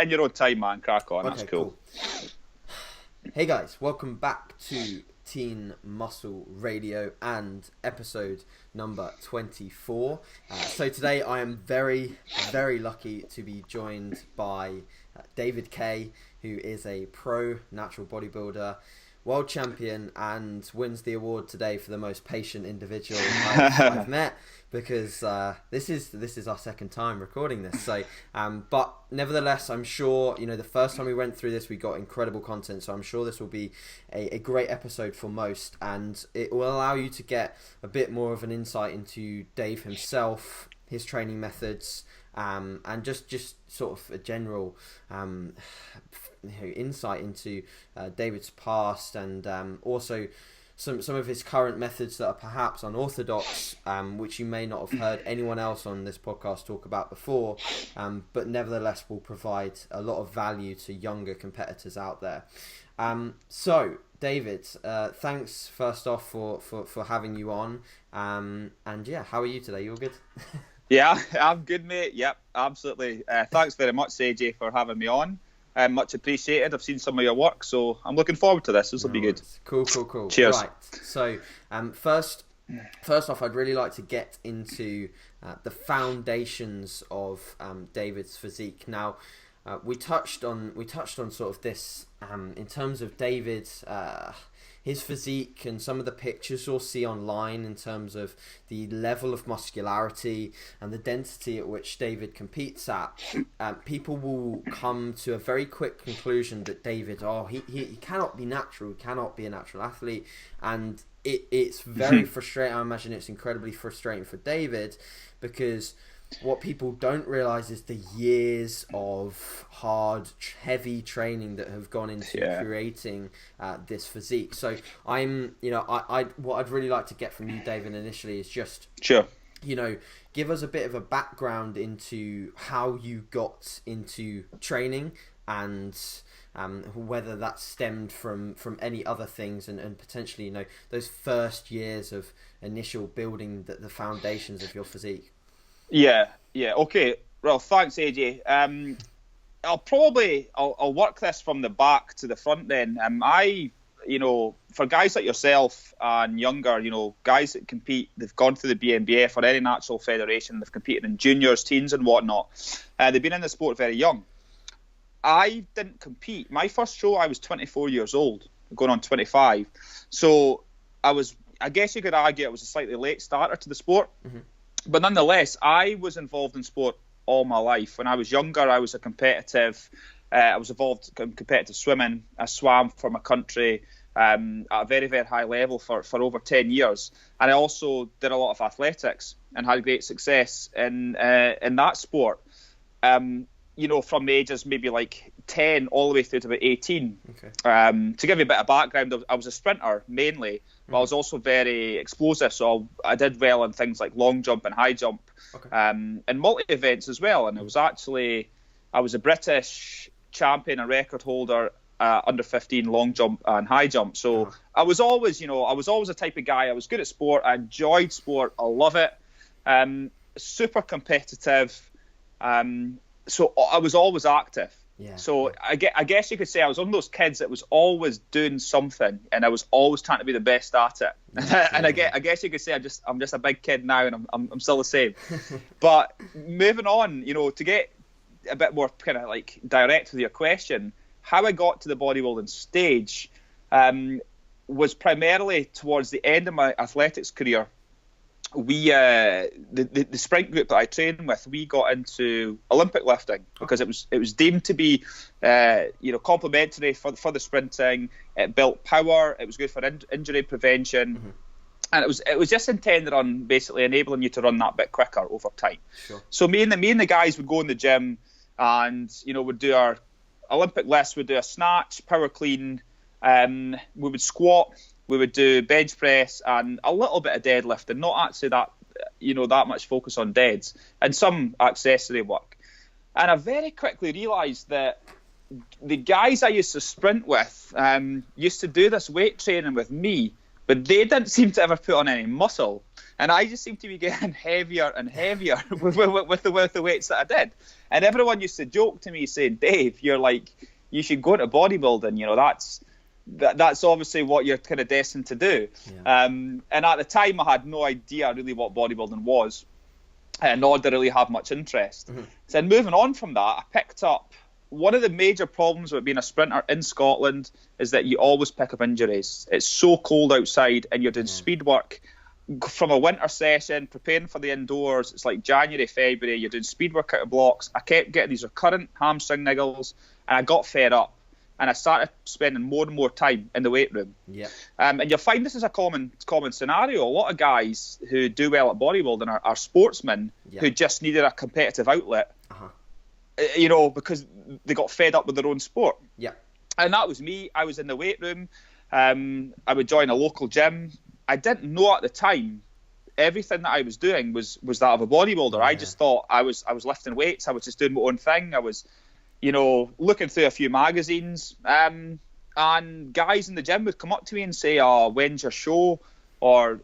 in your own time, man. Crack on. Okay, That's cool. Hey guys, welcome back to Teen Muscle Radio and episode number 24. So today I am very, very lucky to be joined by David Kaye, who is a pro natural bodybuilder, world champion, and wins the award today for the most patient individual I've met, because this is our second time recording this. So, but nevertheless, I'm sure, the first time we went through this, we got incredible content. So I'm sure this will be a great episode for most, and it will allow you to get a bit more of an insight into Dave himself, his training methods, and just sort of a general insight into David's past, and also some of his current methods that are perhaps unorthodox, which you may not have heard anyone else on this podcast talk about before, but nevertheless will provide a lot of value to younger competitors out there. So David, thanks first off for having you on, and yeah, how are you today? You all good? Yeah, I'm good, mate. Yep, absolutely. Thanks very much, AJ, for having me on. Much appreciated. I've seen some of your work, so I'm looking forward to this. This will be good. Cool. Cheers. Right. So, first off, I'd really like to get into the foundations of David's physique. Now, we touched on sort of this in terms of David's his physique and some of the pictures you'll see online in terms of the level of muscularity and the density at which David competes at. People will come to a very quick conclusion that David, he cannot be natural, he cannot be a natural athlete, and it's very frustrating. I imagine it's incredibly frustrating for David, because what people don't realize is the years of hard, heavy training that have gone into creating this physique. So what I'd really like to get from you, David, initially is just give us a bit of a background into how you got into training, and whether that stemmed from any other things, and potentially those first years of initial building the foundations of your physique. Yeah. Okay. Well, thanks, AJ. I'll work this from the back to the front then. For guys like yourself and younger, guys that compete, they've gone through the BNBF or any natural federation, they've competed in juniors, teens and whatnot. They've been in the sport very young. I didn't compete. My first show, I was 24 years old, going on 25. So I guess you could argue I was a slightly late starter to the sport. Mm-hmm. But nonetheless, I was involved in sport all my life. When I was younger, I was I was involved in competitive swimming. I swam for my country at a very, very high level for over 10 years. And I also did a lot of athletics and had great success in that sport. From the ages maybe like 10 all the way through to about 18. Okay. To give you a bit of background, I was a sprinter mainly, but I was also very explosive, so I did well in things like long jump and high jump, and multi-events as well. And I was a British champion and record holder under 15 long jump and high jump. So I was always a type of guy. I was good at sport. I enjoyed sport. I love it. Super competitive. So I was always active. Yeah. So I guess you could say I was one of those kids that was always doing something, and I was always trying to be the best at it. Yeah. And I guess you could say I'm just a big kid now, and I'm still the same. But moving on, to get a bit more kind of like direct with your question, how I got to the bodybuilding stage was primarily towards the end of my athletics career. We the sprint group that I trained with, we got into Olympic lifting because it was deemed to be complementary for the sprinting. It built power. It was good for injury prevention, and it was just intended on basically enabling you to run that bit quicker over time. Sure. So me and the guys would go in the gym, and we'd do our Olympic lifts. We'd do a snatch, power clean. We would squat. We would do bench press and a little bit of deadlifting, not actually that much focus on deads, and some accessory work. And I very quickly realised that the guys I used to sprint with used to do this weight training with me, but they didn't seem to ever put on any muscle. And I just seemed to be getting heavier and heavier with the weights that I did. And everyone used to joke to me saying, Dave, you should go into bodybuilding. That's obviously what you're kind of destined to do. Yeah. And at the time, I had no idea really what bodybuilding was, nor did I really have much interest. Mm-hmm. So then moving on from that, I picked up one of the major problems with being a sprinter in Scotland is that you always pick up injuries. It's so cold outside and you're doing speed work from a winter session, preparing for the indoors. It's like January, February, you're doing speed work out of blocks. I kept getting these recurrent hamstring niggles and I got fed up and I started spending more and more time in the weight room. Yeah. And you'll find this is a common scenario. A lot of guys who do well at bodybuilding are sportsmen who just needed a competitive outlet. Because they got fed up with their own sport. Yeah. And that was me. I was in the weight room. I would join a local gym. I didn't know at the time everything that I was doing was that of a bodybuilder. I just thought I was lifting weights. I was just doing my own thing. I was, looking through a few magazines. And guys in the gym would come up to me and say, "Oh, when's your show?" Or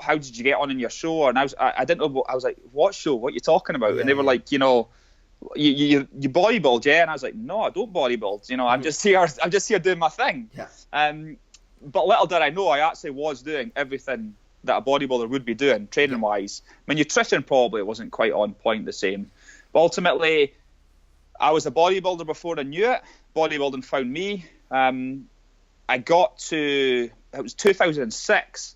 "How did you get on in your show?" And I didn't know. I was like, "What show? What are you talking about?" And they were like, you bodybuild, yeah? And I was like, no, I don't bodybuild. I'm just here doing my thing. Yeah. But little did I know, I actually was doing everything that a bodybuilder would be doing, training wise. My nutrition probably wasn't quite on point the same. But ultimately, I was a bodybuilder before I knew it. Bodybuilding found me. It was 2006.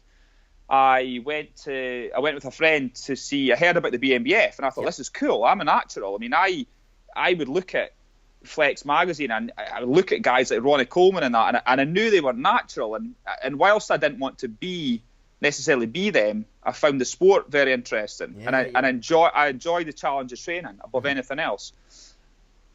I went with a friend to see. I heard about the BMBF, and I thought, this is cool. I'm a natural. I mean, I would look at Flex magazine, and I would look at guys like Ronnie Coleman and that, and I knew they were natural. And whilst I didn't want to necessarily be them, I found the sport very interesting, and I enjoy the challenge of training above anything else.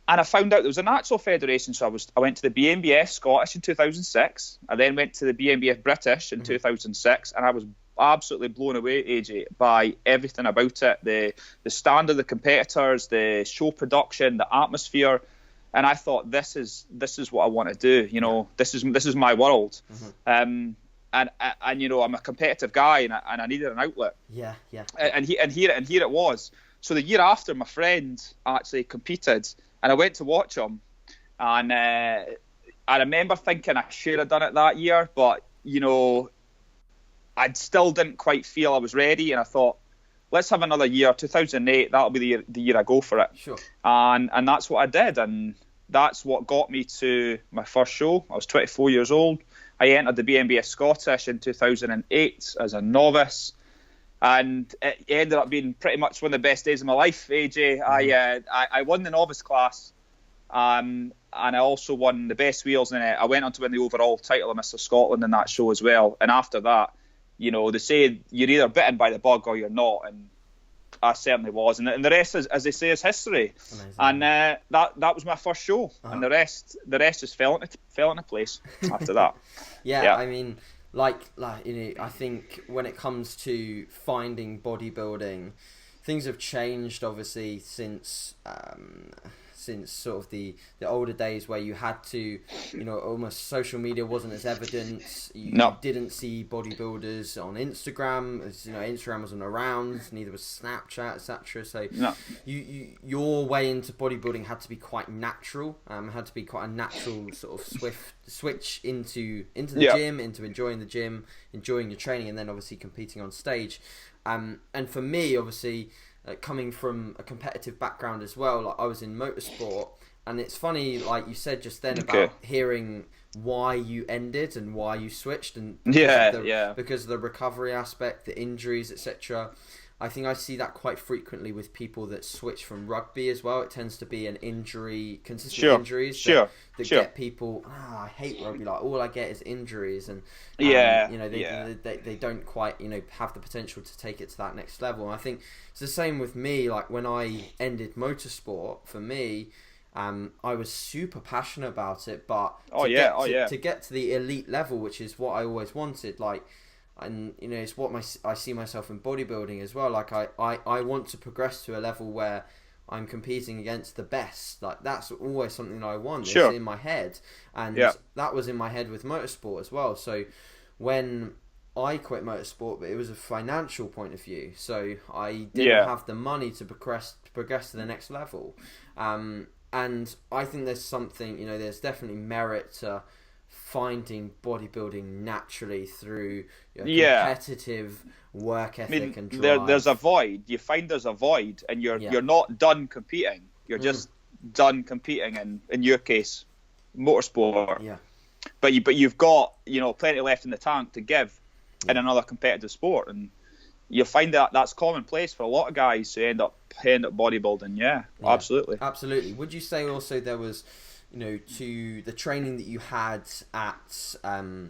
And I found out there was a natural federation, so I went to the BMBF Scottish in 2006. I then went to the BMBF British in 2006, and I was absolutely blown away, AJ, by everything about it. The standard of the competitors, the show production, the atmosphere, and I thought, this is what I want to do. This is my world. And I'm a competitive guy, and I needed an outlet. Yeah. And here it was. So the year after, my friend actually competed, and I went to watch him, and I remember thinking I should have done it that year, but I still didn't quite feel I was ready, and I thought, let's have another year. 2008, that'll be the year I go for it. Sure. And that's what I did, and that's what got me to my first show. I was 24 years old. I entered the BMBF Scottish in 2008 as a novice, and it ended up being pretty much one of the best days of my life, AJ. I won the novice class, and I also won the best wheels in it. I went on to win the overall title of Mr. Scotland in that show as well. And after that, they say you're either bitten by the bug or you're not, and I certainly was. And the rest, as they say, is history. Amazing. And that was my first show, and the rest just fell into place after that. Yeah, I mean, I think when it comes to finding bodybuilding, things have changed obviously since sort of the older days where you had to, almost social media wasn't as evident. You didn't see bodybuilders on Instagram. Instagram wasn't around. Neither was Snapchat, etc. So your way into bodybuilding had to be quite natural. Had to be quite a natural sort of swift switch into the gym, into enjoying the gym, enjoying your training, and then obviously competing on stage. And for me, obviously, coming from a competitive background as well, like I was in motorsport, and it's funny, like you said just then, about hearing why you ended and why you switched, and because of the recovery aspect, the injuries, etc. I think I see that quite frequently with people that switch from rugby as well. It tends to be consistent injuries that get people, I hate rugby, like all I get is injuries, and they don't quite have the potential to take it to that next level. And I think it's the same with me. Like when I ended motorsport, for me, I was super passionate about it, but to get to the elite level, which is what I always wanted, and it's what I see myself in bodybuilding as well. Like I want to progress to a level where I'm competing against the best. Like that's always something that I want. It's in my head, and that was in my head with motorsport as well. So when I quit motorsport, but it was a financial point of view. So I didn't have the money to progress to the next level. And I think there's something, there's definitely merit to finding bodybuilding naturally through competitive work ethic and drive. There's a void. You find there's a void, and you're not done competing. You're just done competing, and in your case, motorsport. Yeah. But you've got plenty left in the tank to give in another competitive sport, and you'll find that that's commonplace for a lot of guys who end up bodybuilding. Yeah, absolutely. Would you say also there was, to the training that you had at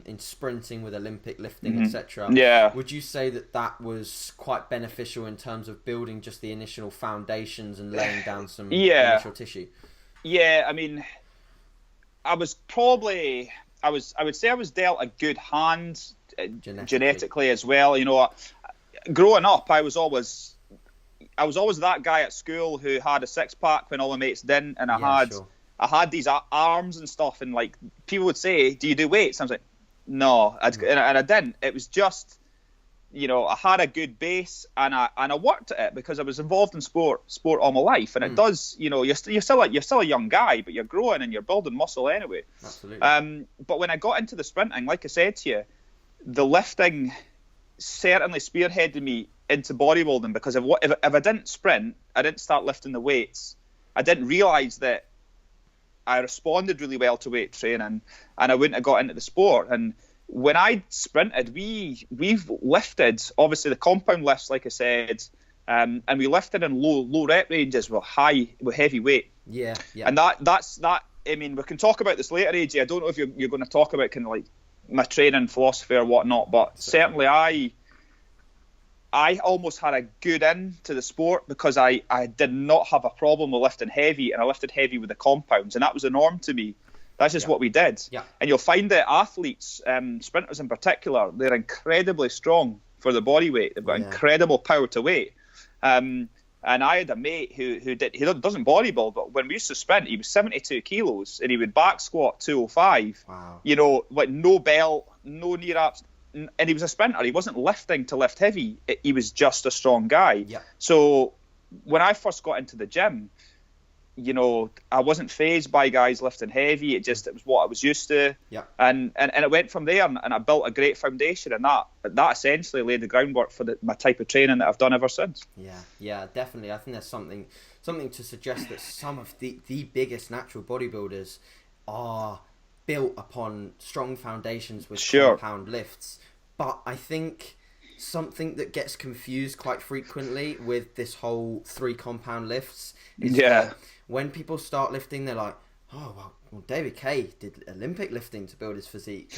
in sprinting with Olympic lifting, etc. Yeah. Would you say that was quite beneficial in terms of building just the initial foundations and laying down some initial tissue? Yeah, I mean, I would say I was dealt a good hand genetically as well. Growing up, I was always that guy at school who had a six pack when all my mates didn't, and I had these arms and stuff, and like people would say, "Do you do weights?" I was like, "No," and I didn't. It was just, I had a good base, and I worked at it because I was involved in sport all my life, and it does. You're still a young guy, but you're growing and you're building muscle anyway. Absolutely. But when I got into the sprinting, like I said to you, the lifting certainly spearheaded me into bodybuilding, because if I didn't sprint, I didn't start lifting the weights, I didn't realise that I responded really well to weight training, and I wouldn't have got into the sport. And when I sprinted, we've lifted, obviously the compound lifts, like I said, and we lifted in low rep ranges with heavy weight. Yeah. And that's. I mean, we can talk about this later, AJ. I don't know if you're going to talk about kind of like my training philosophy or whatnot, but certainly I almost had a good end to the sport because I did not have a problem with lifting heavy, and I lifted heavy with the compounds, and that was the norm to me. That's just what we did. Yeah. And you'll find that athletes, sprinters in particular, they're incredibly strong for the body weight. They've got incredible power to weight. And I had a mate who doesn't bodybuild, but when we used to sprint, he was 72 kilos, and he would back squat 205. Wow. Like no belt, no knee wraps, and he was a sprinter. He wasn't lifting to lift heavy. He was just a strong guy. Yeah. So when I first got into the gym, I wasn't fazed by guys lifting heavy. It was what I was used to. Yeah. And it went from there, and I built a great foundation, and that essentially laid the groundwork for my type of training that I've done ever since. Yeah, definitely. I think there's something to suggest that some of the biggest natural bodybuilders are built upon strong foundations with compound lifts. But I think something that gets confused quite frequently with this whole 3 compound lifts is that when people start lifting, they're like, oh well, David Kaye did Olympic lifting to build his physique,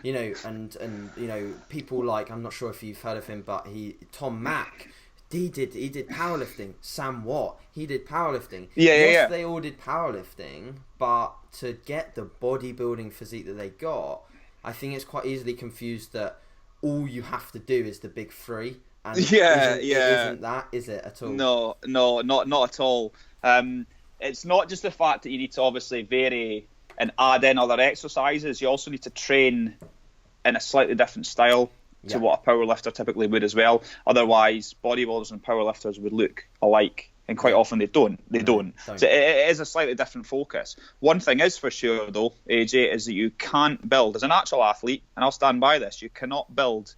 and and people like, I'm not sure if you've heard of him, but Tom Mack, he did powerlifting. Sam Watt, he did powerlifting. Yes, they all did powerlifting, but to get the bodybuilding physique that they got, I think it's quite easily confused that all you have to do is the big 3. And it isn't that, is it at all? No, not at all. It's not just the fact that you need to obviously vary and add in other exercises. You also need to train in a slightly different style to what a powerlifter typically would as well. Otherwise, bodybuilders and powerlifters would look alike, and quite often they don't. So it is a slightly different focus. One thing is for sure, though, AJ, is that you can't build, as an actual athlete, and I'll stand by this, you cannot build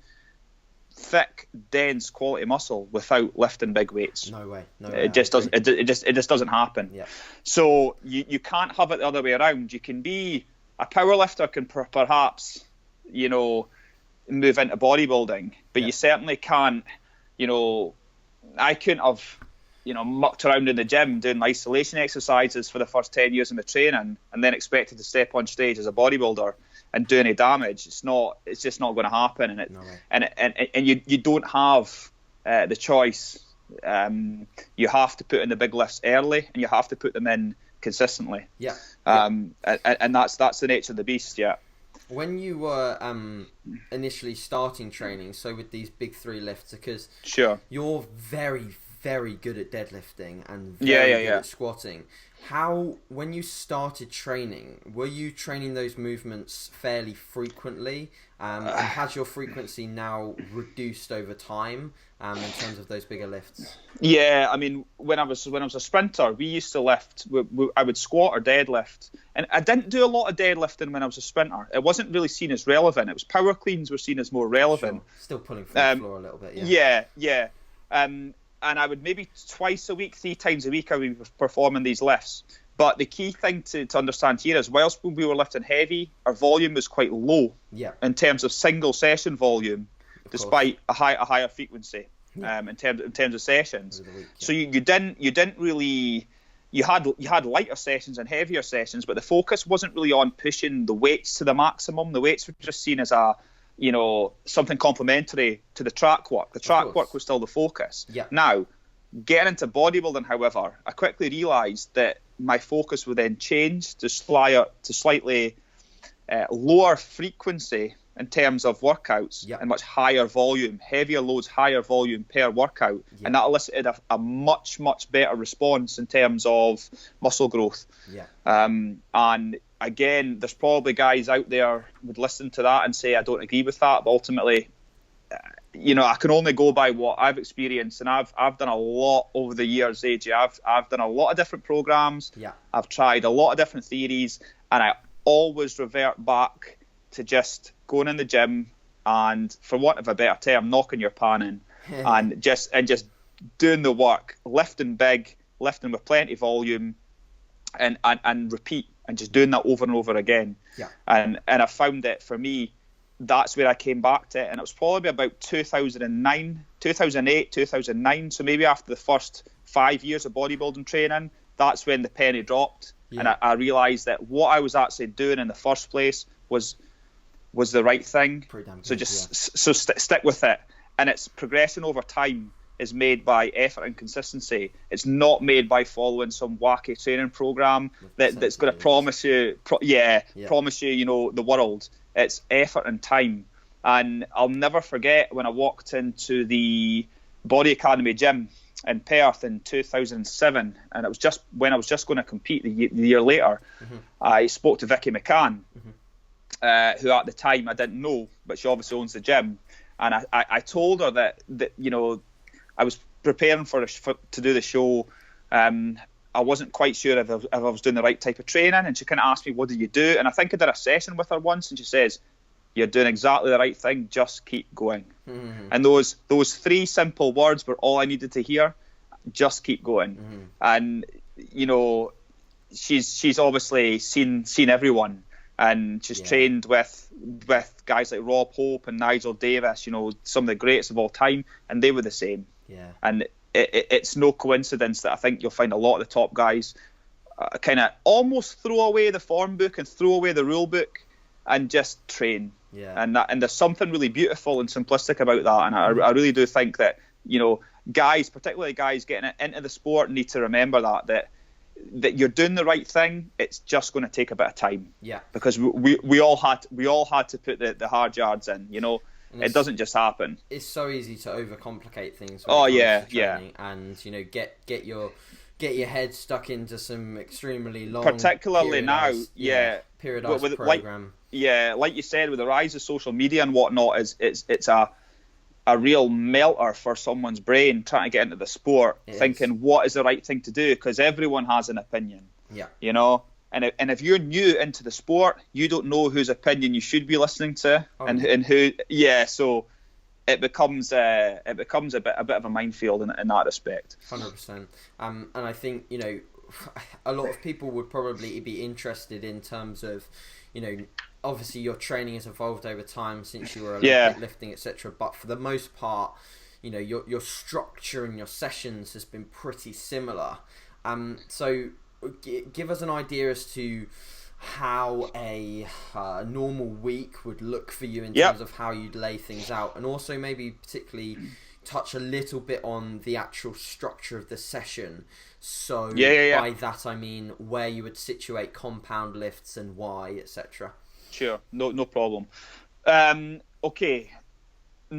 thick, dense, quality muscle without lifting big weights. No way. It just doesn't. It just doesn't happen. Yeah. So you can't have it the other way around. You can be a powerlifter, can perhaps move into bodybuilding, but you certainly can't. I couldn't have mucked around in the gym doing isolation exercises for the first 10 years of my training, and then expected to step on stage as a bodybuilder and do any damage. It's just not going to happen, and you don't have the choice. You have to put in the big lifts early, and you have to put them in consistently. And that's the nature of the beast. When you were initially starting training, so with these big 3 lifts, because sure, you're very, very good at deadlifting and Yeah, very yeah, good yeah. at squatting. How, when you started training, were you training those movements fairly frequently? And has your frequency now reduced over time in terms of those bigger lifts? Yeah, I mean, when I was a sprinter, we used to lift. I would squat or deadlift, and I didn't do a lot of deadlifting when I was a sprinter. It wasn't really seen as relevant. It was power cleans were seen as more relevant. Sure. Still pulling from the floor a little bit, yeah. Yeah, yeah. And I would maybe twice a week, 3 times a week, I would be performing these lifts. But the key thing to understand here is, whilst we were lifting heavy, our volume was quite low in terms of single session volume, despite a higher frequency in terms of sessions. Week, So you didn't really. You had lighter sessions and heavier sessions, but the focus wasn't really on pushing the weights to the maximum. The weights were just seen as something complementary to the track work. The track work was still the focus. Yeah. Now, getting into bodybuilding, however, I quickly realised that my focus would then change to slightly lower frequency in terms of workouts and much higher volume, heavier loads, higher volume per workout. And that elicited a much, much better response in terms of muscle growth. And again, there's probably guys out there would listen to that and say, I don't agree with that. But ultimately, I can only go by what I've experienced, and I've done a lot over the years, AJ. I've done a lot of different programs. I've tried a lot of different theories, and I always revert back to just going in the gym and, for want of a better term, knocking your pan in and just doing the work, lifting big, lifting with plenty of volume, and repeat, and just doing that over and over again. And I found that for me, that's where I came back to it, and it was probably about 2008, 2009. So maybe after the first 5 years of bodybuilding training, that's when the penny dropped, and I realised that what I was actually doing in the first place was the right thing. So stick with it, and its progression over time is made by effort and consistency. It's not made by following some wacky training program that's going to promise you, the world. It's effort and time. And I'll never forget when I walked into the Body Academy gym in Perth in 2007, and it was just when I was just going to compete the year later. I spoke to Vicky McCann, who at the time I didn't know, but she obviously owns the gym. And I told her that I was preparing to do the show. I wasn't quite sure if I was doing the right type of training, and she kind of asked me, what do you do? And I think I did a session with her once, and she says, you're doing exactly the right thing, just keep going. And those 3 simple words were all I needed to hear, just keep going. And she's obviously seen everyone, and she's trained with guys like Rob Hope and Nigel Davis, some of the greats of all time, and they were the same. And it's no coincidence that I think you'll find a lot of the top guys kind of almost throw away the form book and throw away the rule book and just train. And there's something really beautiful and simplistic about that. And I really do think that guys, particularly guys getting into the sport, need to remember that you're doing the right thing. It's just going to take a bit of time. Because we all had to put the hard yards in. It doesn't just happen. It's so easy to overcomplicate things. And get your head stuck into some extremely long, particularly now, periodized program. Like you said, with the rise of social media and whatnot, it's a real melter for someone's brain trying to get into the sport, thinking what is the right thing to do, because everyone has an opinion. And if you're new into the sport, you don't know whose opinion you should be listening to, and who. So it becomes a bit of a minefield in that respect. 100%. And I think a lot of people would probably be interested in terms of, obviously your training has evolved over time since you were Olympic lifting, etc. But for the most part, your structure and your sessions has been pretty similar. So give us an idea as to how a normal week would look for you in terms of how you'd lay things out, and also maybe particularly touch a little bit on the actual structure of the session. So by that I mean where you would situate compound lifts and why, etc. Sure, no problem. Okay,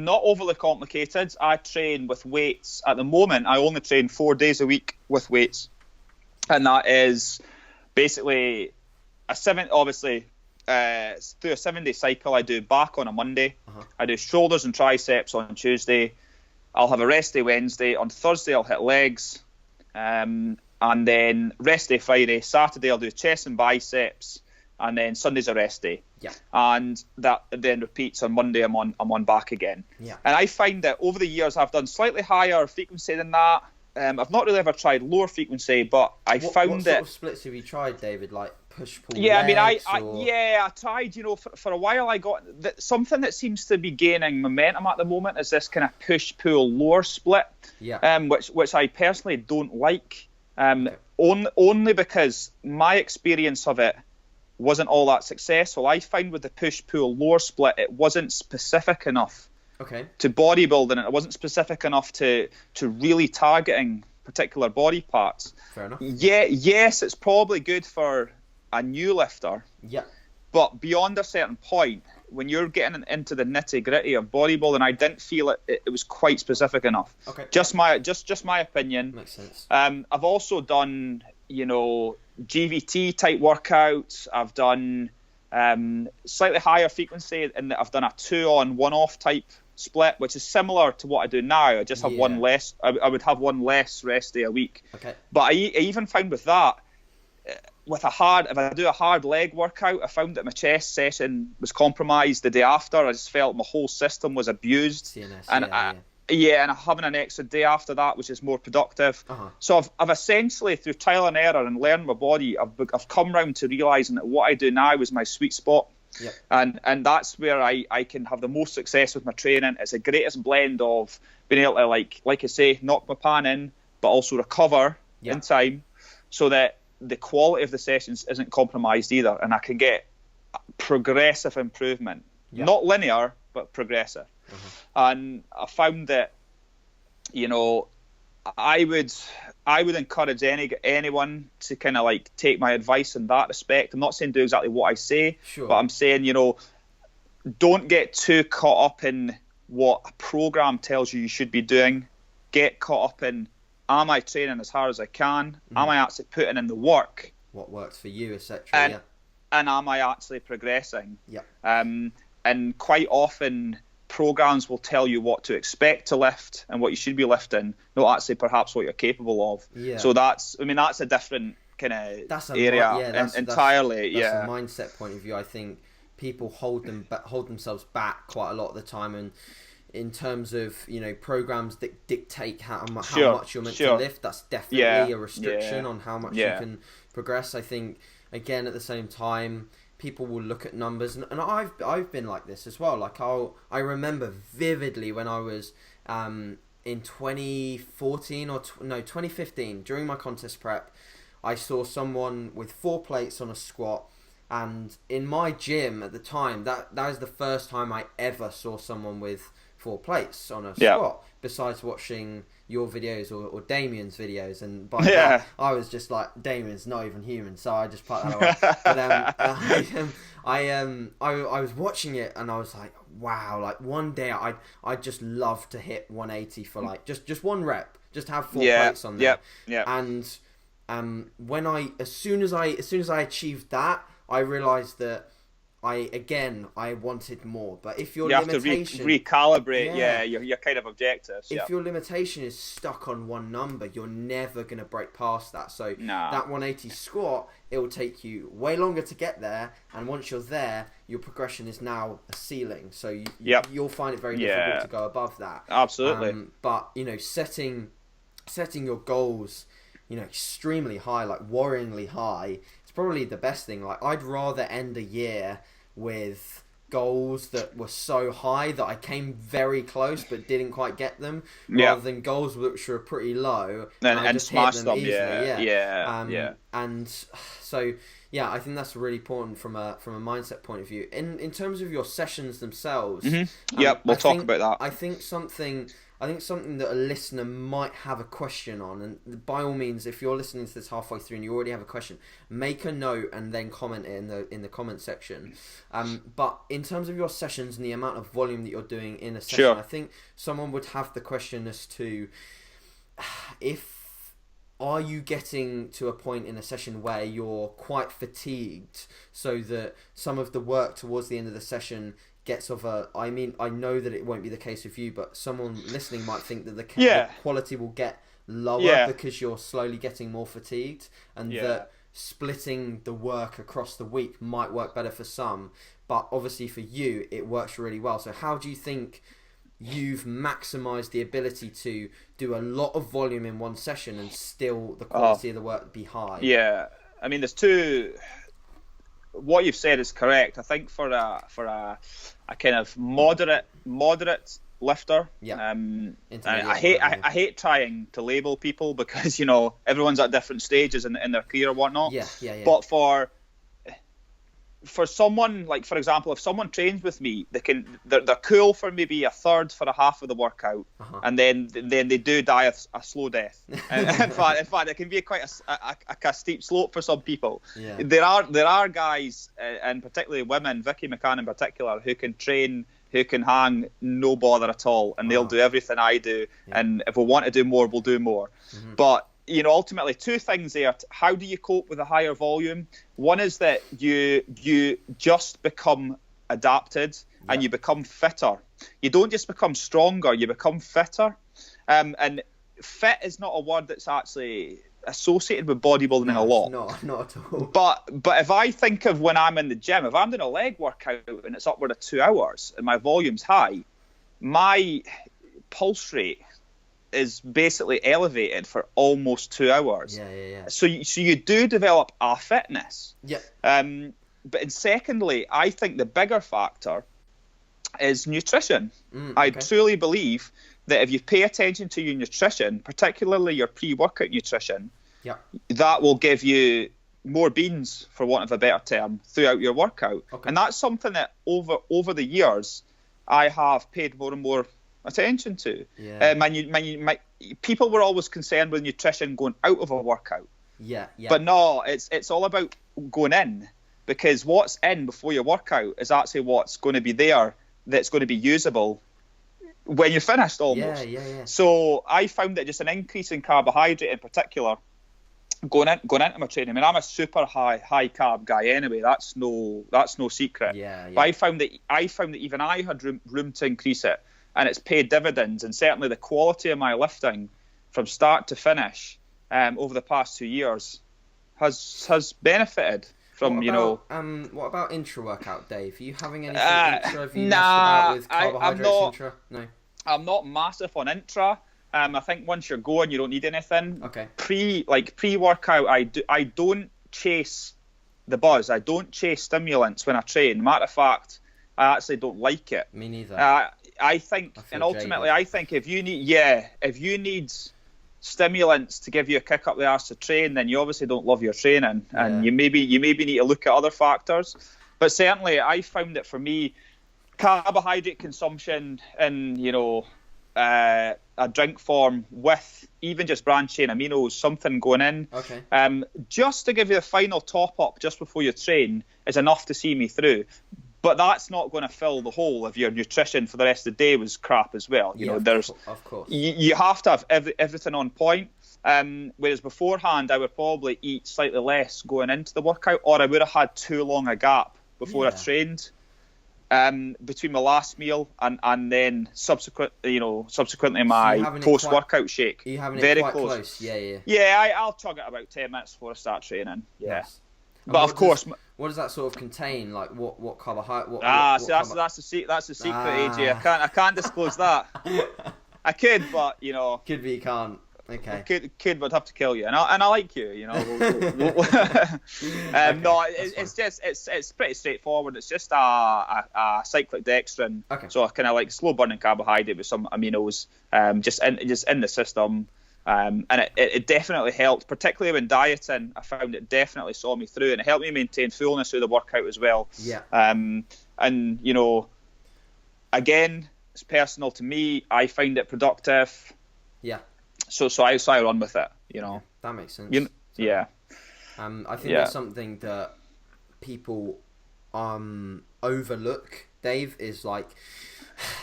not overly complicated. I train with weights. At the moment, I only train 4 days a week with weights. And that is basically through a 7-day cycle. I do back on a Monday. I do shoulders and triceps on Tuesday. I'll have a rest day Wednesday. On Thursday, I'll hit legs. And then rest day Friday. Saturday, I'll do chest and biceps. And then Sunday's a rest day. Yeah. And that then repeats on Monday. I'm on back again. Yeah. And I find that over the years, I've done slightly higher frequency than that. I've not really ever tried lower frequency, but what sort of splits have you tried, David? Like push pull? Yeah, legs, I tried. For a while, I got something that seems to be gaining momentum at the moment is this kind of push pull lower split. Yeah. Which I personally don't like. Only because my experience of it wasn't all that successful. I found with the push pull lower split, it wasn't specific enough. To bodybuilding, and it wasn't specific enough to really targeting particular body parts. Fair enough. Yeah, yes, it's probably good for a new lifter. Yeah. But beyond a certain point, when you're getting into the nitty gritty of bodybuilding, I didn't feel it was quite specific enough. Okay. Just my opinion. Makes sense. I've also done GVT type workouts. I've done slightly higher frequency, and I've done a 2-on 1-off type split, which is similar to what I do now. I just have one less. I would have one less rest day a week. Okay. But I even found with that, if I do a hard leg workout, I found that my chest session was compromised the day after. I just felt my whole system was abused. CNS, and having an extra day after that, which is more productive. So I've essentially, through trial and error and learning my body, I've come round to realising that what I do now is my sweet spot. Yep. And that's where I can have the most success with my training. It's the greatest blend of being able to, like I say, knock my pan in, but also recover in time, so that the quality of the sessions isn't compromised either, and I can get progressive improvement. Not linear, but progressive. And I found that, I would encourage anyone to kind of like take my advice in that respect. I'm not saying do exactly what I say, but I'm saying, don't get too caught up in what a program tells you should be doing. Get caught up in, am I training as hard as I can? Am I actually putting in the work? What works for you, etc. And am I actually progressing? Yeah. And quite often, programs will tell you what to expect to lift and what you should be lifting, not actually perhaps what you're capable of. Yeah. So that's a different kind of area entirely. That's a mindset point of view. I think people hold themselves back quite a lot of the time, and in terms of programs that dictate how much you're meant to lift, that's definitely a restriction on how much you can progress. I think again at the same time, people will look at numbers, and I've been like this as well. Like I remember vividly when I was in 2014 or 2015 during my contest prep, I saw someone with 4 plates on a squat, and in my gym at the time, that was the first time I ever saw someone with 4 plates on a squat, besides watching your videos or Damien's videos, and by that I was just like, Damien's not even human, so I just put that away. But I was watching it and I was like, wow, like one day I'd just love to hit 180 for like just one rep, just have 4 plates on there. And as soon as I achieved that, I realized that I wanted more. But if your limitation, have to recalibrate your kind of objectives. If your limitation is stuck on one number, you're never going to break past that. So that 180 squat, it will take you way longer to get there, and once you're there, your progression is now a ceiling. So you'll find it very difficult to go above that. Absolutely. But setting your goals, extremely high, like worryingly high, it's probably the best thing. Like I'd rather end a year with goals that were so high that I came very close but didn't quite get them, rather than goals which were pretty low and I just hit them easily. And so I think that's really important from a mindset point of view. In terms of your sessions themselves, we'll talk about that. I think something something that a listener might have a question on, and by all means, if you're listening to this halfway through and you already have a question, make a note and then comment it in the comment section. But in terms of your sessions and the amount of volume that you're doing in a session, Sure. I think someone would have the question as to are you getting to a point in a session where you're quite fatigued, so that some of the work towards the end of the session gets of a... I mean, I know that it won't be the case with you, but someone listening might think that the quality will get lower because you're slowly getting more fatigued, and that splitting the work across the week might work better for some, but obviously for you, it works really well. So how do you think you've maximized the ability to do a lot of volume in one session and still the quality of the work be high? Yeah, I mean, there's two. What you've said is correct. I think for a kind of moderate lifter, I hate trying to label people because everyone's at different stages in their career or whatnot. Yeah. But for someone, like, for example, if someone trains with me, they're cool for maybe a third for a half of the workout, and then they do die a slow death. And in fact, it can be quite a steep slope for some people. Yeah. There are guys, and particularly women, Vicky McCann in particular, who can train, who can hang no bother at all, and they'll do everything I do. Yeah. And if we want to do more, we'll do more. Mm-hmm. But ultimately, two things there. How do you cope with a higher volume? One is that you just become adapted and you become fitter. You don't just become stronger, you become fitter. And fit is not a word that's actually associated with bodybuilding a lot. No, not at all. But if I think of when I'm in the gym, if I'm doing a leg workout and it's upward of 2 hours and my volume's high, my pulse rate is basically elevated for almost 2 hours. Yeah. So you do develop a fitness. Yeah. But secondly, I think the bigger factor is nutrition. I truly believe that if you pay attention to your nutrition, particularly your pre-workout nutrition, that will give you more beans, for want of a better term, throughout your workout. Okay. And that's something that over the years I have paid more and more attention to. People were always concerned with nutrition going out of a workout. But no, it's all about going in, because what's in before your workout is actually what's going to be there, that's going to be usable when you're finished almost. So I found that just an increase in carbohydrate in particular going into my training. I mean, I'm a super high carb guy anyway. That's no secret. But I found that even I had room to increase it, and it's paid dividends. And certainly the quality of my lifting from start to finish over the past 2 years has benefited from, What about intra-workout, Dave? Are you having anything intra? Have you messed about with carbohydrates intra? No. I'm not massive on intra. I think once you're going, you don't need anything. Okay. Pre-workout, I don't chase the buzz. I don't chase stimulants when I train. Matter of fact, I actually don't like it. Me neither. I think, and ultimately, jaded. I think if you need stimulants to give you a kick up the arse to train, then you obviously don't love your training, and you maybe need to look at other factors. But certainly, I found that for me, carbohydrate consumption in a drink form with even just branched chain aminos, something going in, just to give you a final top up just before you train, is enough to see me through. But that's not going to fill the hole if your nutrition for the rest of the day was crap as well. Of course. You have to have everything on point. Whereas beforehand, I would probably eat slightly less going into the workout, or I would have had too long a gap before I trained between my last meal and then subsequently my post-workout shake. Are you having very it quite close? Yeah, I'll chug it about 10 minutes before I start training. Yeah. Yes. But of course, what does that sort of contain? Like what carbohydrate? That's the secret, AJ. I can't disclose that. I could, but Could be, you can't. Okay. Could, but I'd have to kill you, and I like you. It's pretty straightforward. It's just a cyclic dextrin. Okay. So a kind of like slow burning carbohydrate with some aminos, just in the system. And it definitely helped, particularly when dieting. I found it definitely saw me through, and it helped me maintain fullness through the workout as well. Yeah. And again, It's personal to me. I find it productive. Yeah. So I run with it. You know. Yeah, that makes sense. Yeah. I think it's something that people overlook, Dave, is like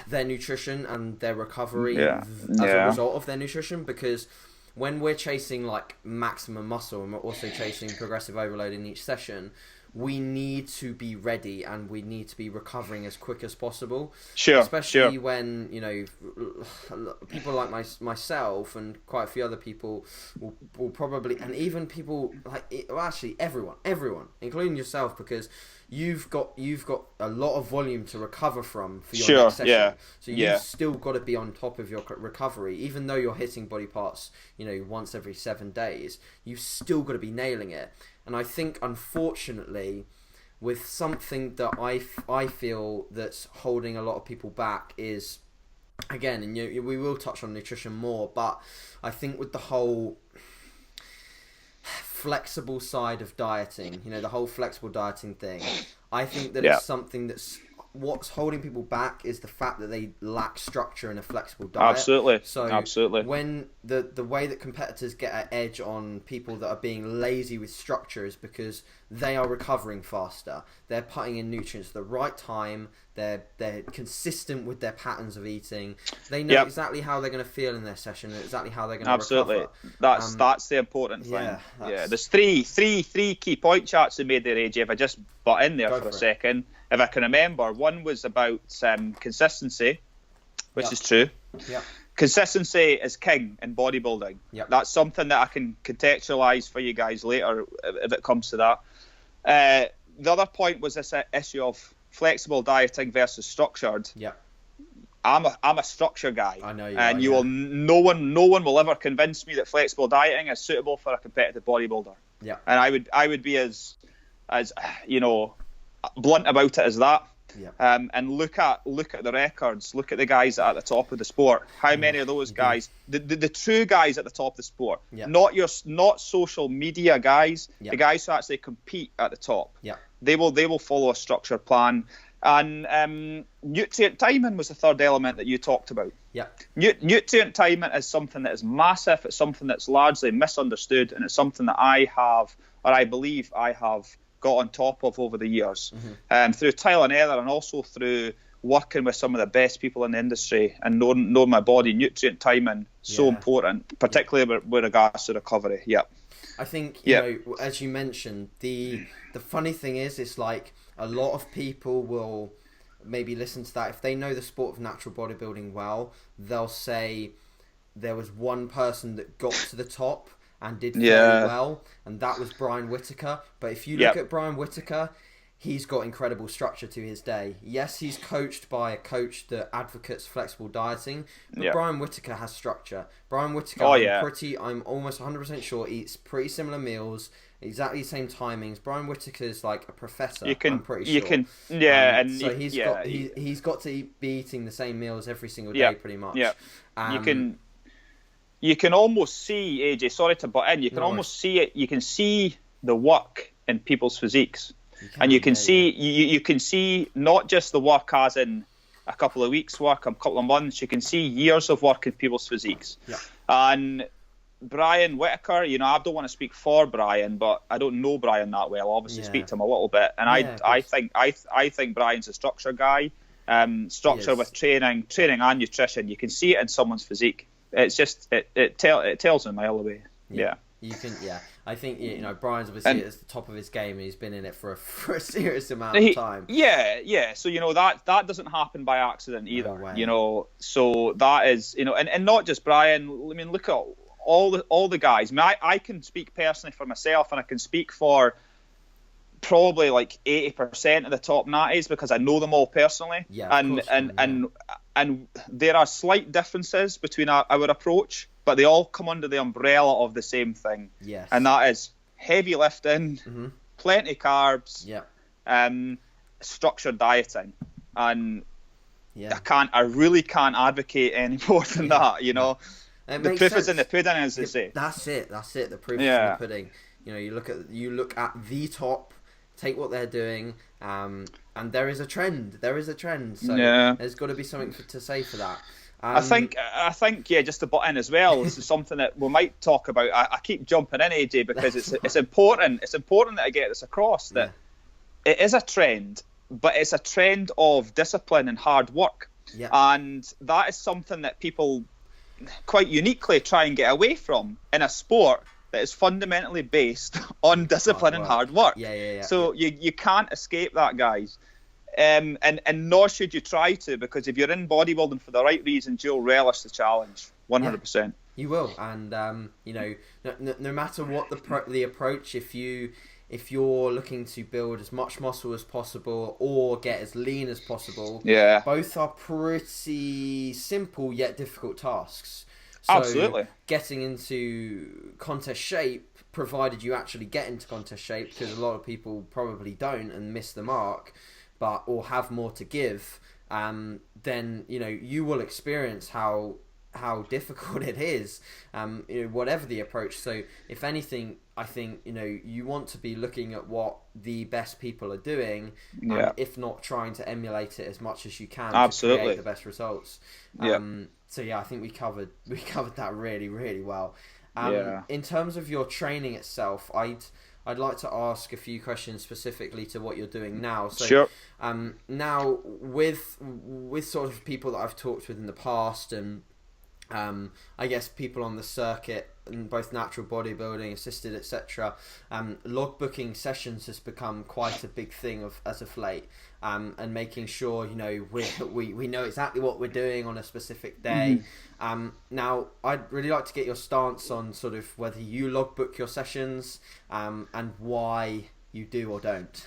their nutrition and their recovery as a result of their nutrition, because when we're chasing like maximum muscle and we're also chasing progressive overload in each session, we need to be ready and we need to be recovering as quick as possible. Sure. Especially when, you know, people like myself and quite a few other people will probably, and even people like, well, actually everyone, including yourself, because you've got a lot of volume to recover from for your next session. Yeah. So you've still got to be on top of your recovery, even though you're hitting body parts, you know, once every 7 days. You've still got to be nailing it. And I think, unfortunately, with something that I feel that's holding a lot of people back is, again, and we will touch on nutrition more, but I think with the whole flexible side of dieting, you know, the whole flexible dieting thing, I think that it's something that's, what's holding people back is the fact that they lack structure in a flexible diet. Absolutely. When the way that competitors get an edge on people that are being lazy with structure is because they are recovering faster. They're putting in nutrients at the right time. They're consistent with their patterns of eating. They know exactly how they're going to feel in their session and exactly how they're going to recover. That's the important thing. There's three key point charts they made there, AJ. If I just butt in there for a second. If I can remember, one was about consistency, which is true. Yeah. Consistency is king in bodybuilding. Yep. That's something that I can contextualise for you guys later if it comes to that. The other point was this issue of flexible dieting versus structured. Yeah. I'm a structure guy. I know you and are, you will no one will ever convince me that flexible dieting is suitable for a competitive bodybuilder. Yeah. And I would be as you know, blunt about it as that. Yeah. And look at the records. Look at the guys at the top of the sport. How many of those guys, the true guys at the top of the sport, not social media guys, the guys who actually compete at the top. Yeah. They will follow a structured plan. And nutrient timing was the third element that you talked about. Yeah. Nutrient timing is something that is massive. It's something that's largely misunderstood, and it's something that I believe I have got on top of over the years, through trial and error, and also through working with some of the best people in the industry and knowing my body. Nutrient timing so important, particularly with regards to recovery. I think you know, as you mentioned, the funny thing is, it's like a lot of people will maybe listen to that if they know the sport of natural bodybuilding well. They'll say there was one person that got to the top and did very well, and that was Brian Whittaker. But if you look at Brian Whittaker, he's got incredible structure to his day. Yes, he's coached by a coach that advocates flexible dieting, but Brian Whittaker has structure. Brian Whittaker, I'm almost 100% sure, eats pretty similar meals, exactly the same timings. Brian Whittaker's like a professor, I'm pretty sure. So he's got to be eating the same meals every single day, pretty much. You can almost see, AJ, sorry to butt in, you can almost see it. You can see the work in people's physiques. You can see not just the work as in a couple of weeks work, a couple of months. You can see years of work in people's physiques. And Brian Whittaker, you know, I don't want to speak for Brian, but I don't know Brian that well. I'll obviously speak to him a little bit, and I think Brian's a structure guy. Structure with training and nutrition. You can see it in someone's physique. It's just it tells him a mile away. You can, I think, you know, Brian's obviously at the top of his game, and he's been in it for a serious amount of time. So you know that doesn't happen by accident either. No, you know, so that is, you know, and not just Brian. I mean, look at all the guys. I mean, I can speak personally for myself, and I can speak for probably like 80% of the top natties because I know them all personally. And there are slight differences between our approach, but they all come under the umbrella of the same thing. Yes. And that is heavy lifting, plenty carbs, structured dieting. And I really can't advocate any more than that, you know. The proof is in the pudding, as they say. That's it. The proof is in the pudding. You know, you look at the top, take what they're doing, and there is a trend. So Yeah. there's got to be something to say for that. I think, yeah, just to butt in as well, this is something that we might talk about. I keep jumping in, AJ, because it's important. It's important that I get this across, that it is a trend, but it's a trend of discipline and hard work. Yeah. And that is something that people quite uniquely try and get away from in a sport that is fundamentally based on discipline and hard work. So you can't escape that, guys. And nor should you try to, because if you're in bodybuilding for the right reasons, you'll relish the challenge 100%. Yeah, you will, and no matter what the approach, if you're looking to build as much muscle as possible or get as lean as possible, both are pretty simple yet difficult tasks. So absolutely. Getting into contest shape, provided you actually get into contest shape, because a lot of people probably don't and miss the mark, or have more to give, then you will experience how difficult it is, whatever the approach. So if anything, I think you want to be looking at what the best people are doing, if not trying to emulate it as much as you can to create the best results. So I think we covered that really, really well. In terms of your training itself, I'd like to ask a few questions specifically to what you're doing now. So, sure. Now with sort of people that I've talked with in the past, and I guess people on the circuit, in both natural bodybuilding, assisted, etc., logbooking sessions has become quite a big thing as of late, and making sure we know exactly what we're doing on a specific day. Now, I'd really like to get your stance on sort of whether you logbook your sessions, and why you do or don't.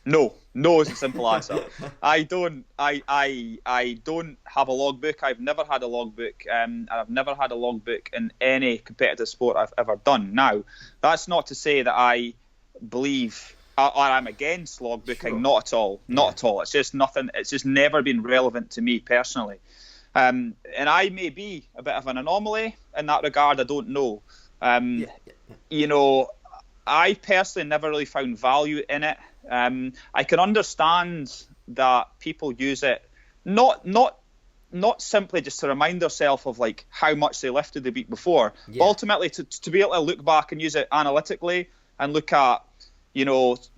No is a simple answer. I don't have a logbook. I've never had a logbook, and I've never had a logbook in any competitive sport I've ever done. Now, that's not to say that I believe or I'm against logbooking. Sure. Not at all. Not at all. It's just nothing. It's just never been relevant to me personally. And I may be a bit of an anomaly in that regard. I don't know. I personally never really found value in it. I can understand that people use it not simply just to remind themselves of like how much they lifted the week before, but ultimately to be able to look back and use it analytically and look at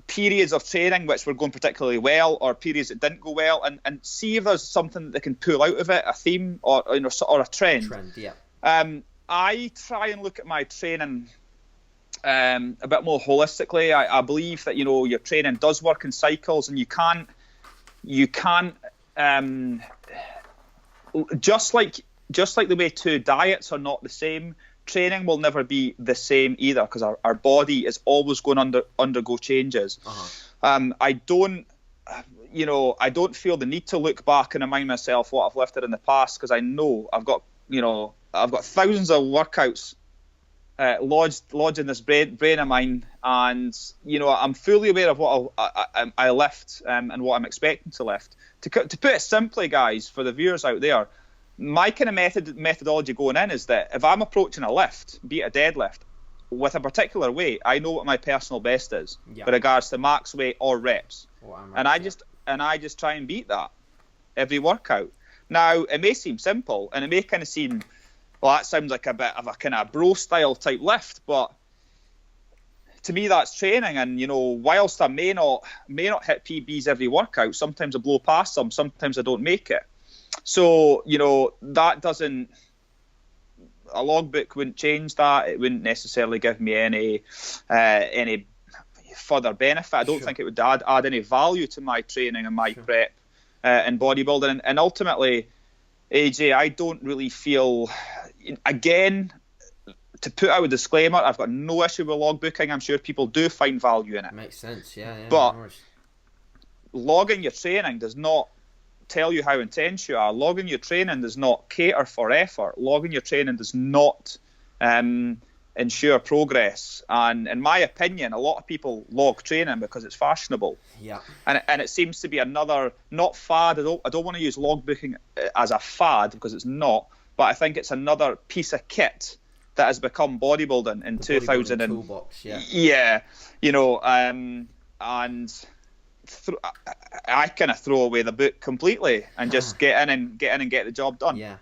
periods of training which were going particularly well or periods that didn't go well, and see if there's something that they can pull out of it, a theme or a trend. I try and look at my training a bit more holistically. I believe that your training does work in cycles, and you can't just like the way two diets are not the same, training will never be the same either, because our body is always going to undergo changes. I don't feel the need to look back and remind myself what I've lifted in the past, because I know I've got thousands of workouts lodged in this brain of mine, and I'm fully aware of what I lift and what I'm expecting to lift. To put it simply, guys, for the viewers out there, my kind of methodology going in is that if I'm approaching a lift, be it a deadlift, with a particular weight, I know what my personal best is with regards to max weight or reps, and I just try and beat that every workout. Now, it may seem simple, and it may kind of seem, well, that sounds like a bit of a kind of bro style type lift, but to me that's training. And whilst I may not hit PBs every workout, sometimes I blow past them, sometimes I don't make it. So that doesn't, a logbook wouldn't change that. It wouldn't necessarily give me any further benefit. I don't think it would add any value to my training and my prep in bodybuilding. And ultimately, AJ, I don't really feel, again, to put out a disclaimer, I've got no issue with logbooking. I'm sure people do find value in it. Makes sense, yeah. But logging your training does not tell you how intense you are. Logging your training does not cater for effort. Logging your training does not ensure progress. And in my opinion, a lot of people log training because it's fashionable. Yeah. And it seems to be another, not fad. I don't want to use logbooking as a fad, because it's not. But I think it's another piece of kit that has become bodybuilding in 2000 and toolbox, yeah, you know, and I kind of throw away the book completely and just get in and get the job done. Yeah.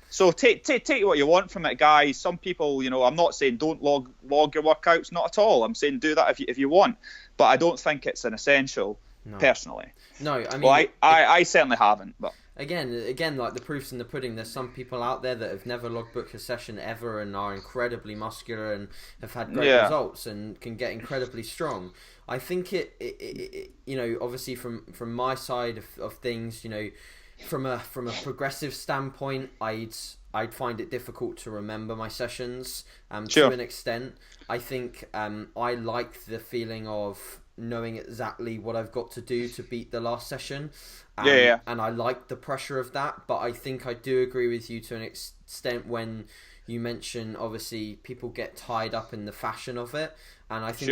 So take what you want from it, guys. Some people, you know, I'm not saying don't log your workouts, not at all. I'm saying do that if you want, but I don't think it's an essential, personally. No, I mean, well, I certainly haven't, but. Again, like the proof's in the pudding. There's some people out there that have never logbooked a session ever and are incredibly muscular and have had great results and can get incredibly strong. I think it you know, obviously from my side of things, you know, from a progressive standpoint, I'd find it difficult to remember my sessions to an extent. I think I like the feeling of knowing exactly what I've got to do to beat the last session. And I like the pressure of that, but I think I do agree with you to an extent when you mention, obviously, people get tied up in the fashion of it, and I think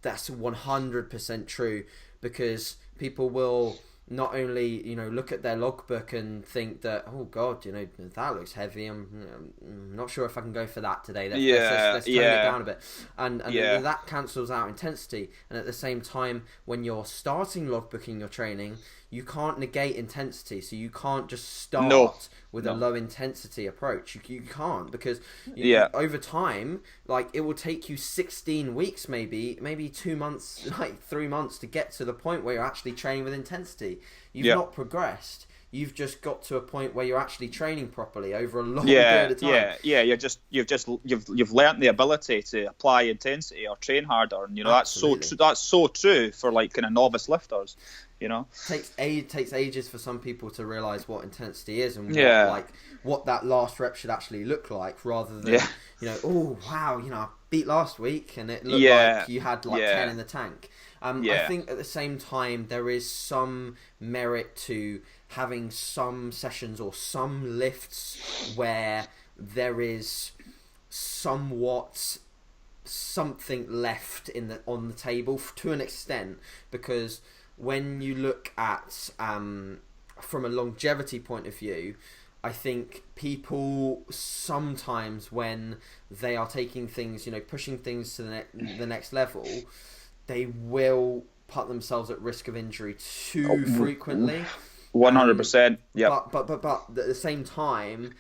that's 100% true, because people will not only, you know, look at their logbook and think that, oh God, you know, that looks heavy. I'm not sure if I can go for that today. Let's tone it down a bit, and that cancels out intensity. And at the same time, when you're starting logbooking your training, you can't negate intensity, so you can't just start with a low intensity approach. You can't, because over time, like, it will take you 16 weeks, maybe 2 months, like 3 months to get to the point where you're actually training with intensity. You've not progressed. You've just got to a point where you're actually training properly over a long period of time. You've learnt the ability to apply intensity or train harder, and you know that's so true for like kind of novice lifters. You know, takes ages for some people to realize what intensity is and what that last rep should actually look like, rather than you know, oh wow, you know, I beat last week and it looked like you had like 10 in the tank. I think at the same time there is some merit to having some sessions or some lifts where there is somewhat something left on the table to an extent, because when you look at from a longevity point of view, I think people sometimes, when they are taking things, you know, pushing things to the next level, they will put themselves at risk of injury too frequently. 100%. Yeah. But at the same time,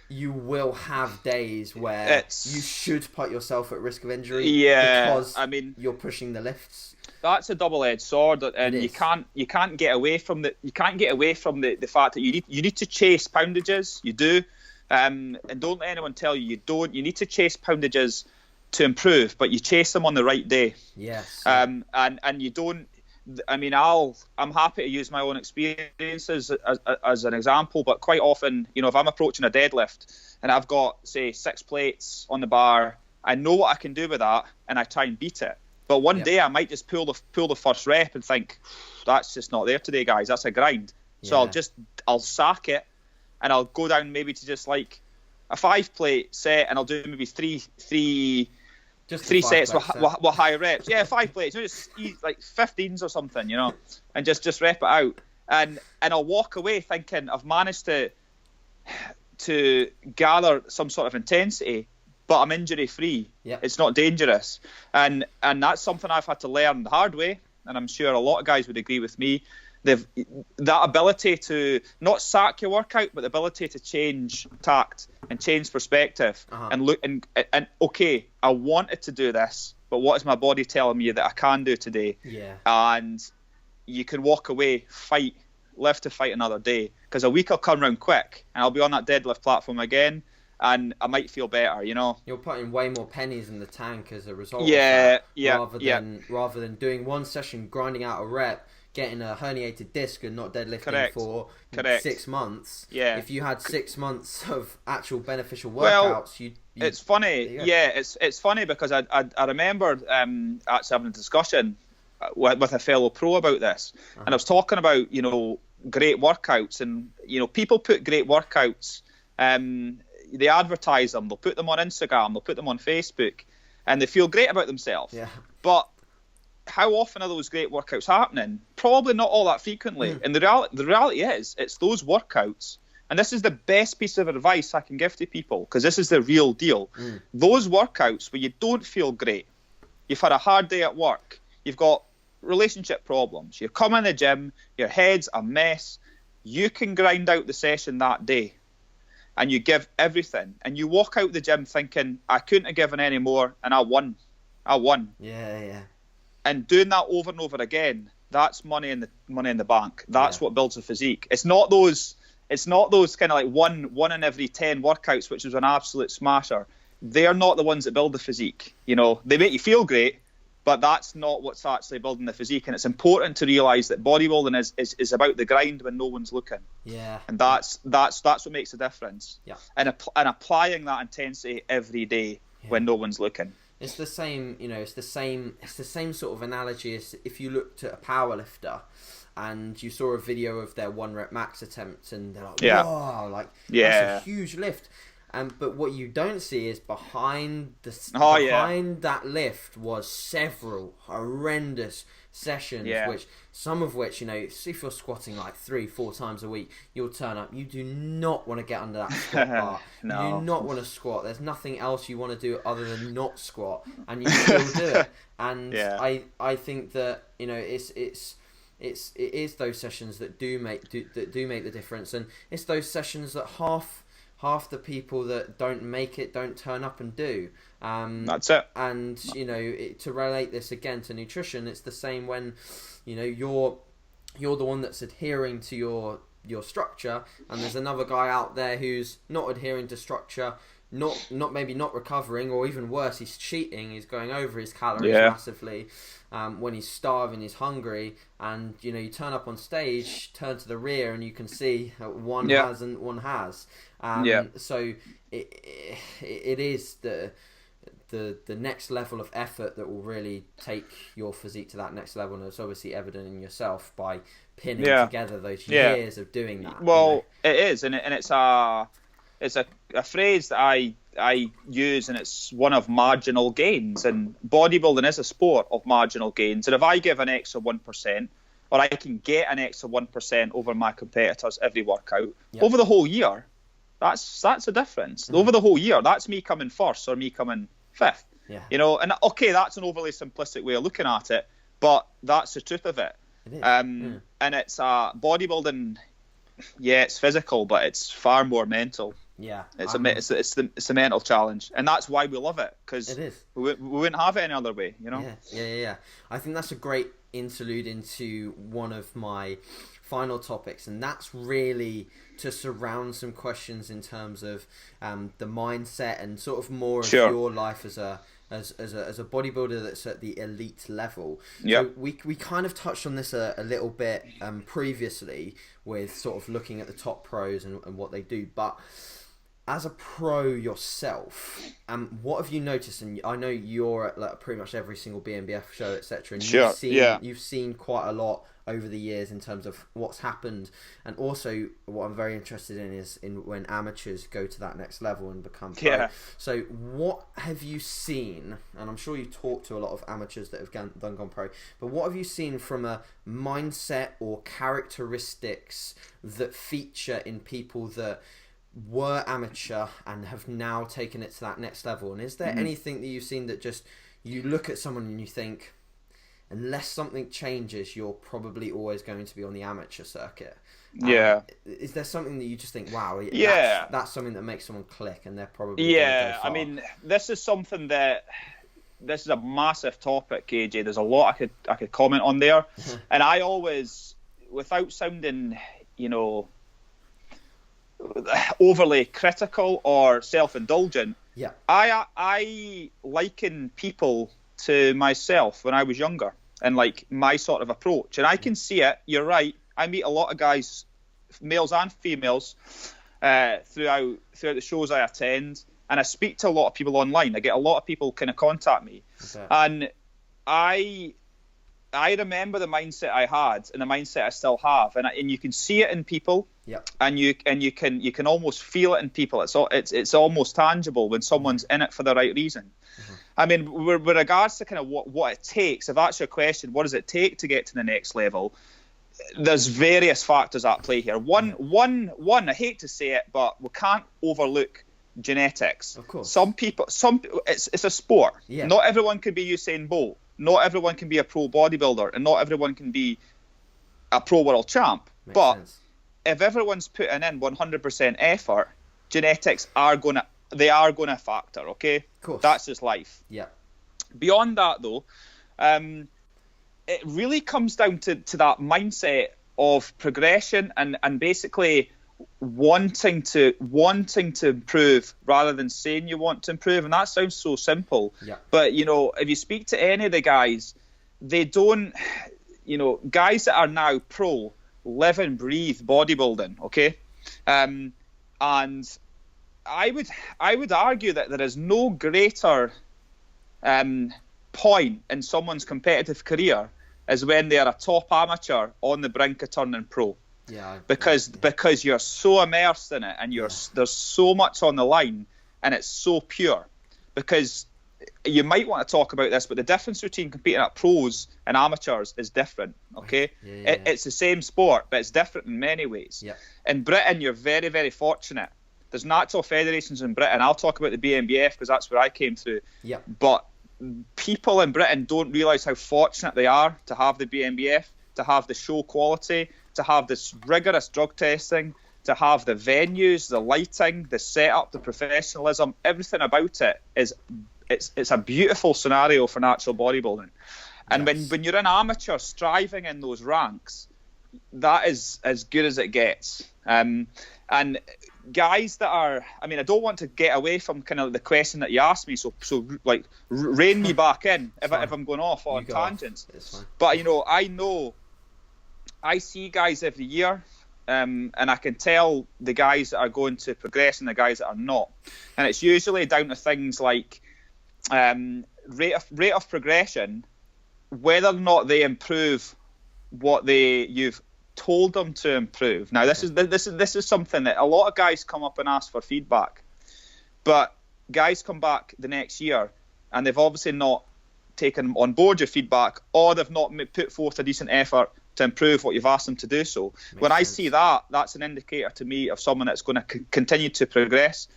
you will have days where you should put yourself at risk of injury because you're pushing the lifts. That's a double-edged sword, and you can't get away from the fact that you need to chase poundages. You do, and don't let anyone tell you don't. You need to chase poundages to improve, but you chase them on the right day. Yes. And you don't. I mean, I'm happy to use my own experiences as an example, but quite often, you know, if I'm approaching a deadlift and I've got, say, 6 plates on the bar, I know what I can do with that, and I try and beat it. But one day I might just pull the first rep and think, that's just not there today, guys. That's a grind. So I'll sack it, and I'll go down maybe to just like a 5-plate set, and I'll do maybe three sets with high reps. Yeah, 5 plates. You know, just like 15s or something, you know, and just rep it out. And I'll walk away thinking I've managed to gather some sort of intensity, but I'm injury free. Yeah. It's not dangerous. And that's something I've had to learn the hard way, and I'm sure a lot of guys would agree with me. That ability to not sack your workout, but the ability to change tact and change perspective and look and okay, I wanted to do this, but what is my body telling me that I can do today? Yeah. And you can walk away, live to fight another day, because a week will come round quick, and I'll be on that deadlift platform again, and I might feel better, you know. You're putting way more pennies in the tank as a result of that, rather than doing one session, grinding out a rep, getting a herniated disc and not deadlifting for 6 months. Yeah. If you had 6 months of actual beneficial workouts, it's funny. It's funny because I remember actually having a discussion with a fellow pro about this, and I was talking about, you know, great workouts, and you know, people put great workouts. They advertise them. They'll put them on Instagram. They'll put them on Facebook, and they feel great about themselves. Yeah. But how often are those great workouts happening? Probably not all that frequently. And the reality is, it's those workouts and this is the best piece of advice I can give to people, because this is the real deal. Those workouts where you don't feel great, you've had a hard day at work, you've got relationship problems, you come in the gym, your head's a mess, you can grind out the session that day and you give everything, and you walk out the gym thinking, I couldn't have given any more, and I won. Yeah. And doing that over and over again, that's money in the bank. That's what builds a physique. It's not those kind of like one in every 10 workouts, which is an absolute smasher. They're not the ones that build the physique. You know, they make you feel great, but that's not what's actually building the physique. And it's important to realise that bodybuilding is about the grind when no one's looking. Yeah. And that's what makes a difference. Yeah. And applying that intensity every day when no one's looking. It's the same, you know. It's the same sort of analogy as if you looked at a powerlifter and you saw a video of their 1 rep max attempt, and they're like, "Wow, like that's a huge lift." But what you don't see is behind that lift was several horrendous sessions, some of which, you know, if you're squatting like 3-4 times a week, you'll turn up. You do not want to get under that squat bar. No. You do not want to squat. There's nothing else you want to do other than not squat, and you still do it. And I think that, you know, it is those sessions that do make the difference, and it's those sessions that half the people that don't make it don't turn up and do. That's it. And, you know, to relate this again to nutrition, it's the same when, you know, you're the one that's adhering to your structure, and there's another guy out there who's not adhering to structure, maybe not recovering, or even worse, he's cheating, he's going over his calories massively, when he's starving, he's hungry, and, you know, you turn up on stage, turn to the rear, and you can see one hasn't, one has. So it is the next level of effort that will really take your physique to that next level, and it's obviously evident in yourself by pinning together those years of doing that. Well, you know? It is, and it's a phrase that I use, and it's one of marginal gains. And bodybuilding is a sport of marginal gains. And if I give an extra 1%, or I can get an extra 1% over my competitors every workout over the whole year, that's a difference. Over the whole year, that's me coming first or me coming fifth. Yeah. You know, and okay, that's an overly simplistic way of looking at it, but that's the truth of it. It is. And it's bodybuilding. Yeah, it's physical, but it's far more mental. Yeah, it's a mental challenge, and that's why we love it, because we wouldn't have it any other way, you know. Yeah. I think that's a great interlude into one of my final topics, and that's really to surround some questions in terms of the mindset and sort of more of your life as a bodybuilder that's at the elite level. So we kind of touched on this a little bit previously with sort of looking at the top pros and what they do, but as a pro yourself, what have you noticed? And I know you're at like pretty much every single BNBF show, etc. And you've seen quite a lot over the years in terms of what's happened, and also what I'm very interested in is when amateurs go to that next level and become pro. So what have you seen? And I'm sure you talk to a lot of amateurs that have gone pro, but what have you seen from a mindset or characteristics that feature in people that were amateur and have now taken it to that next level? And is there anything that you've seen that just, you look at someone and you think, unless something changes, you're probably always going to be on the amateur circuit? Is there something that you just think, wow, that's something that makes someone click, and they're probably going to go far? I mean, this is a massive topic, AJ. There's a lot I could comment on there. And I always, without sounding, you know, overly critical or self-indulgent, I liken people to myself when I was younger, and like my sort of approach, and I can see it. You're right, I meet a lot of guys, males and females, throughout the shows I attend, and I speak to a lot of people online. I get a lot of people kind of contact me, and I remember the mindset I had and the mindset I still have, and you can see it in people. And you can almost feel it in people. It's almost tangible when someone's in it for the right reason. I mean, with regards to kind of what it takes, if that's your question, what does it take to get to the next level? there's various factors at play here. One. I hate to say it, but we can't overlook genetics. Of course. It's a sport. Yeah. Not everyone can be Usain Bolt. Not everyone can be a pro bodybuilder, and not everyone can be a pro world champ. Makes but sense. if everyone's putting in 100% effort, genetics are gonna factor. Okay, Of course. that's just life. Yeah. Beyond that, though, it really comes down to that mindset of progression and basically wanting to improve rather than saying you want to improve. And that sounds so simple. Yeah. But, if you speak to any of the guys, they don't, guys that are now pro live and breathe bodybuilding, okay? And I would argue that there is no greater point in someone's competitive career as when they are a top amateur on the brink of turning pro. Yeah. Because you're so immersed in it, and there's so much on the line, and it's so pure. Because you might want to talk about this, but the difference between competing at pros and amateurs is different. Okay, it's the same sport, but it's different in many ways. Yeah. In Britain, you're very, very fortunate. There's natural federations in Britain. I'll talk about the BNBF because that's where I came through. Yeah. But people in Britain don't realise how fortunate they are to have the BNBF, to have the show quality, to have this rigorous drug testing, to have the venues, the lighting, the setup, the professionalism. Everything about it it's a beautiful scenario for natural bodybuilding. And when you're an amateur striving in those ranks, that is as good as it gets. And guys that are, I don't want to get away from kind of the question that you asked me, so like rein me back in if I'm going off on tangents. It's fine. But I see guys every year, and I can tell the guys that are going to progress and the guys that are not. And it's usually down to things like rate of progression, whether or not they improve what you've told them to improve. Now this is something that a lot of guys come up and ask for feedback, but guys come back the next year and they've obviously not taken on board your feedback, or they've not put forth a decent effort to improve what you've asked them to do. So when I see that, that's an indicator to me of someone that's going to continue to progress.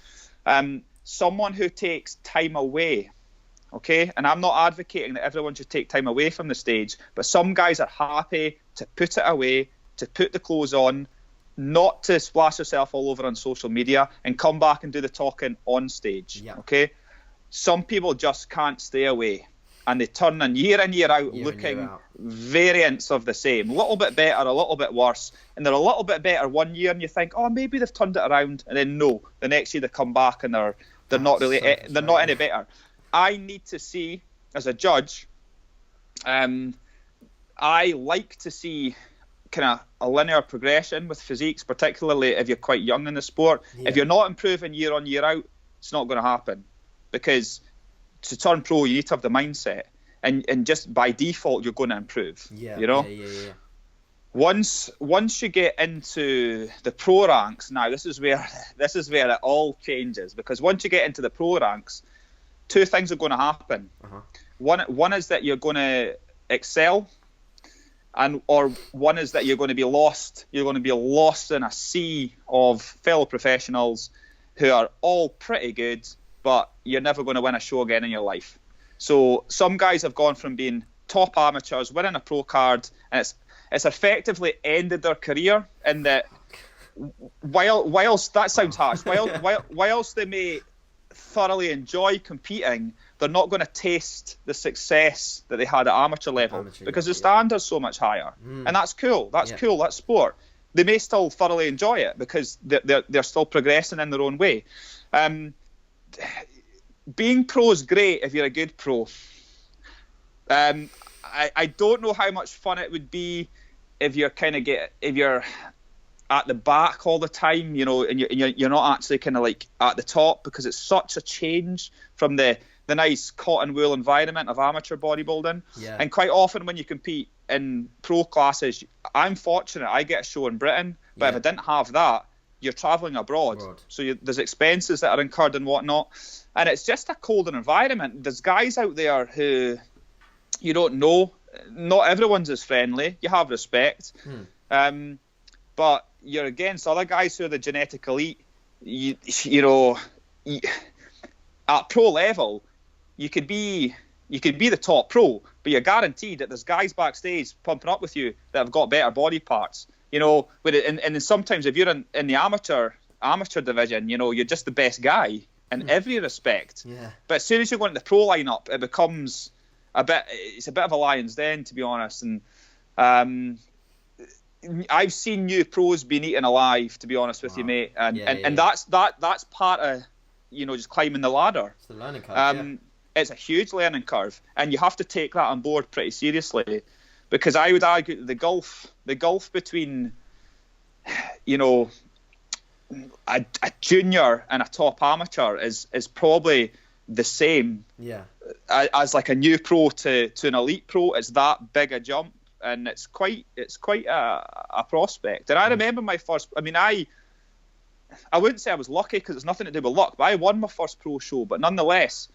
Someone who takes time away, okay? And I'm not advocating that everyone should take time away from the stage, but some guys are happy to put it away, to put the clothes on, not to splash yourself all over on social media, and come back and do the talking on stage, okay? Some people just can't stay away, and they turn in year out looking variants of the same, a little bit better, a little bit worse, and they're a little bit better one year and you think, oh, maybe they've turned it around, and then no, the next year they come back and they're not really, they're not any better. I need to see, as a judge, I like to see kind of a linear progression with physiques, particularly if you're quite young in the sport. If you're not improving year on year out, it's not going to happen, because to turn pro you need to have the mindset, and just by default you're going to improve. Once you get into the pro ranks, now this is where it all changes, because once you get into the pro ranks, two things are going to happen. One is that you're going to excel, or one is that you're going to be lost. You're going to be lost in a sea of fellow professionals who are all pretty good, but you're never going to win a show again in your life. So some guys have gone from being top amateurs, winning a pro card, and it's effectively ended their career in that whilst that sounds harsh, whilst they may thoroughly enjoy competing, they're not going to taste the success that they had at amateur level, because the standard's so much higher. And that's cool. That's cool. That's sport. They may still thoroughly enjoy it because they're still progressing in their own way. Being pro is great if you're a good pro. I don't know how much fun it would be if you're at the back all the time, and you're not actually kind of like at the top, because it's such a change from the nice cotton wool environment of amateur bodybuilding. And quite often when you compete in pro classes, I'm fortunate, I get a show in Britain, but if I didn't have that, you're travelling abroad. So there's expenses that are incurred and whatnot, and it's just a colder environment. There's guys out there who you don't know, not everyone's as friendly. You have respect. But you're against other guys who are the genetic elite. At pro level, you could be the top pro, but you're guaranteed that there's guys backstage pumping up with you that have got better body parts. And sometimes if you're in the amateur division, you're just the best guy in every respect. Yeah. But as soon as you go into the pro lineup, it becomes it's a bit of a lion's den, to be honest. And I've seen new pros being eaten alive, to be honest with you, mate. And that's part of just climbing the ladder. It's the learning curve. It's a huge learning curve, and you have to take that on board pretty seriously, because I would argue the gulf between a junior and a top amateur is probably the same as like a new pro to an elite pro. It's that big a jump, and it's quite a prospect. And I remember my first, I wouldn't say I was lucky, because it's nothing to do with luck, but I won my first pro show. But nonetheless,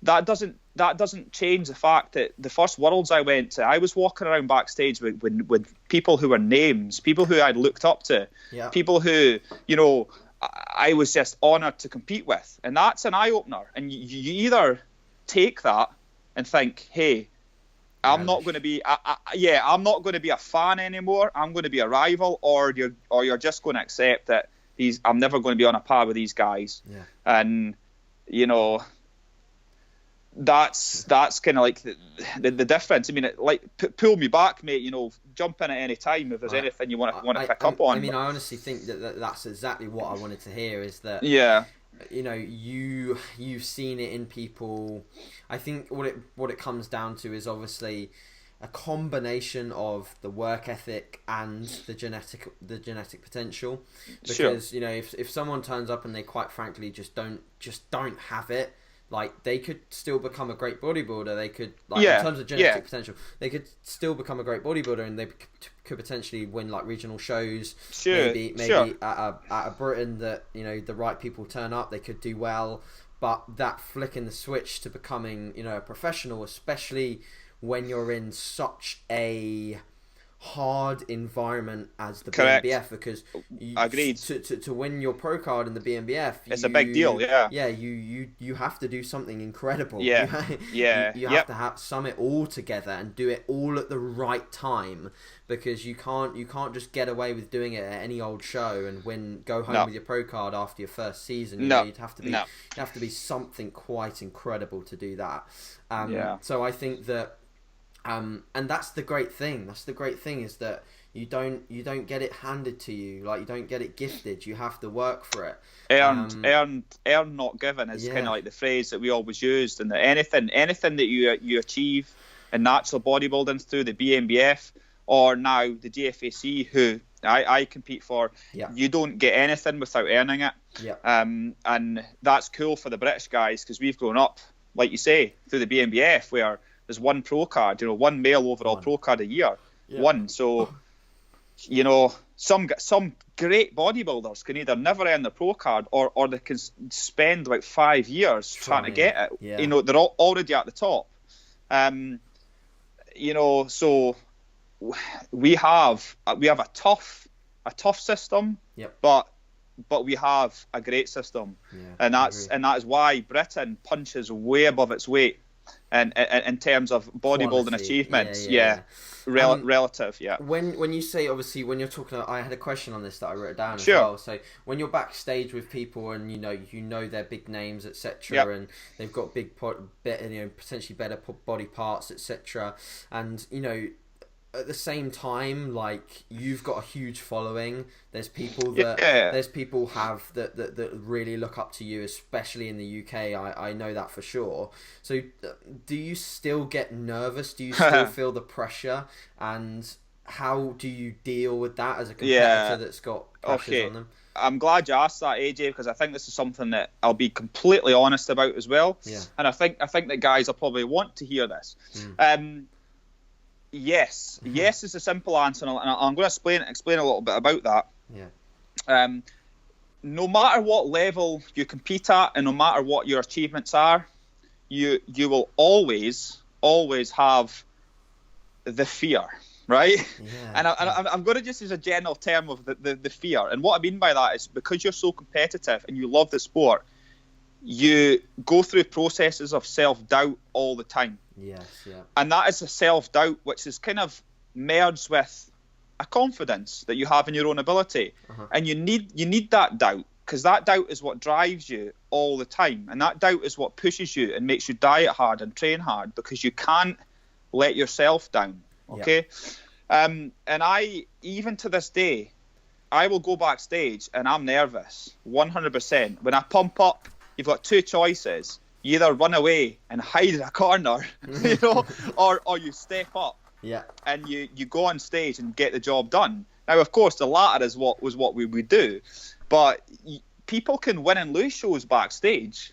that doesn't change the fact that the first Worlds I went to, I was walking around backstage with people who were names, people who I'd looked up to, people who I was just honoured to compete with, and that's an eye opener. And you either take that and think, hey, I'm not going to be I'm not going to be a fan anymore, I'm going to be a rival, or you're just going to accept that I'm never going to be on a par with these guys. And that's kind of like the difference. I mean, pull me back, mate. Jump in at any time if there's anything you want to pick up on. I honestly think that's exactly what I wanted to hear. Is that you've seen it in people. I think what it comes down to is obviously a combination of the work ethic and the genetic potential. Because if someone turns up and they quite frankly just don't have it, like, they could still become a great bodybuilder. They could, in terms of genetic potential, they could still become a great bodybuilder, and they could potentially win like regional shows. Maybe at a Britain that the right people turn up, they could do well. But that flicking the switch to becoming a professional, especially when you're in such a hard environment as the BNBF, because agreed to win your pro card in the BNBF, it's a big deal. You have to do something incredible. You have to sum it all together and do it all at the right time, because you can't just get away with doing it at any old show and go home with your pro card after your first season. You'd have to be something quite incredible to do that. So I think that and that's the great thing. That's the great thing, is that you don't get it handed to you. Like, you don't get it gifted. You have to work for it. Earned, not given is kind of like the phrase that we always used. And that anything that you achieve in natural bodybuilding through the BNBF or now the GFAC, who I compete for, you don't get anything without earning it. And that's cool for the British guys, because we've grown up, like you say, through the BNBF, where there's one pro card, one male overall pro card a year. One. So, some great bodybuilders can either never earn the pro card, or they can spend about 5 years trying to get it. They're already at the top. So we have a tough system, but we have a great system, and that is why Britain punches way above its weight. And in terms of bodybuilding quality achievements, relative. When you say, obviously, when you're talking, I had a question on this that I wrote down as well. So when you're backstage with people and you know their big names, etc., and they've got big, potentially better body parts, etc., and at the same time, like, you've got a huge following. There's people that really look up to you, especially in the UK. I know that for sure. So do you still get nervous? Do you still feel the pressure? And how do you deal with that as a competitor that's got pressures on them? I'm glad you asked that, AJ, because I think this is something that I'll be completely honest about as well. And I think that guys will probably want to hear this. Yes is the simple answer, and I'm going to explain a little bit about that. No matter what level you compete at, and no matter what your achievements are, you will always have the fear, right? Yeah, And I'm going to just use a general term of the fear. And what I mean by that is because you're so competitive and you love the sport, you go through processes of self-doubt all the time. Yes, yeah. And that is a self-doubt which is kind of merged with a confidence that you have in your own ability. And you need that doubt, because that doubt is what drives you all the time. And that doubt is what pushes you and makes you diet hard and train hard, because you can't let yourself down. Okay? And I, even to this day, I will go backstage and I'm nervous, 100%. When I pump up, you've got two choices. You either run away and hide in a corner, you know, or you step up and you go on stage and get the job done. Now, of course, the latter was what we would do, but people can win and lose shows backstage.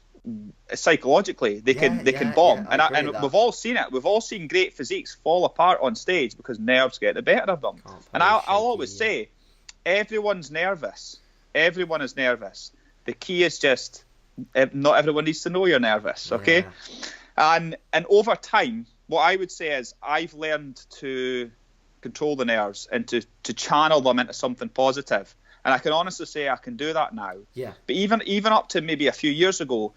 Psychologically, they can bomb, and we've all seen it. We've all seen great physiques fall apart on stage because nerves get the better of them. And I'll always say, everyone's nervous. Everyone is nervous. The key is just not everyone needs to know you're nervous. Okay, and over time, what I would say is I've learned to control the nerves and to channel them into something positive. And I can honestly say I can do that now. Yeah. But even up to maybe a few years ago,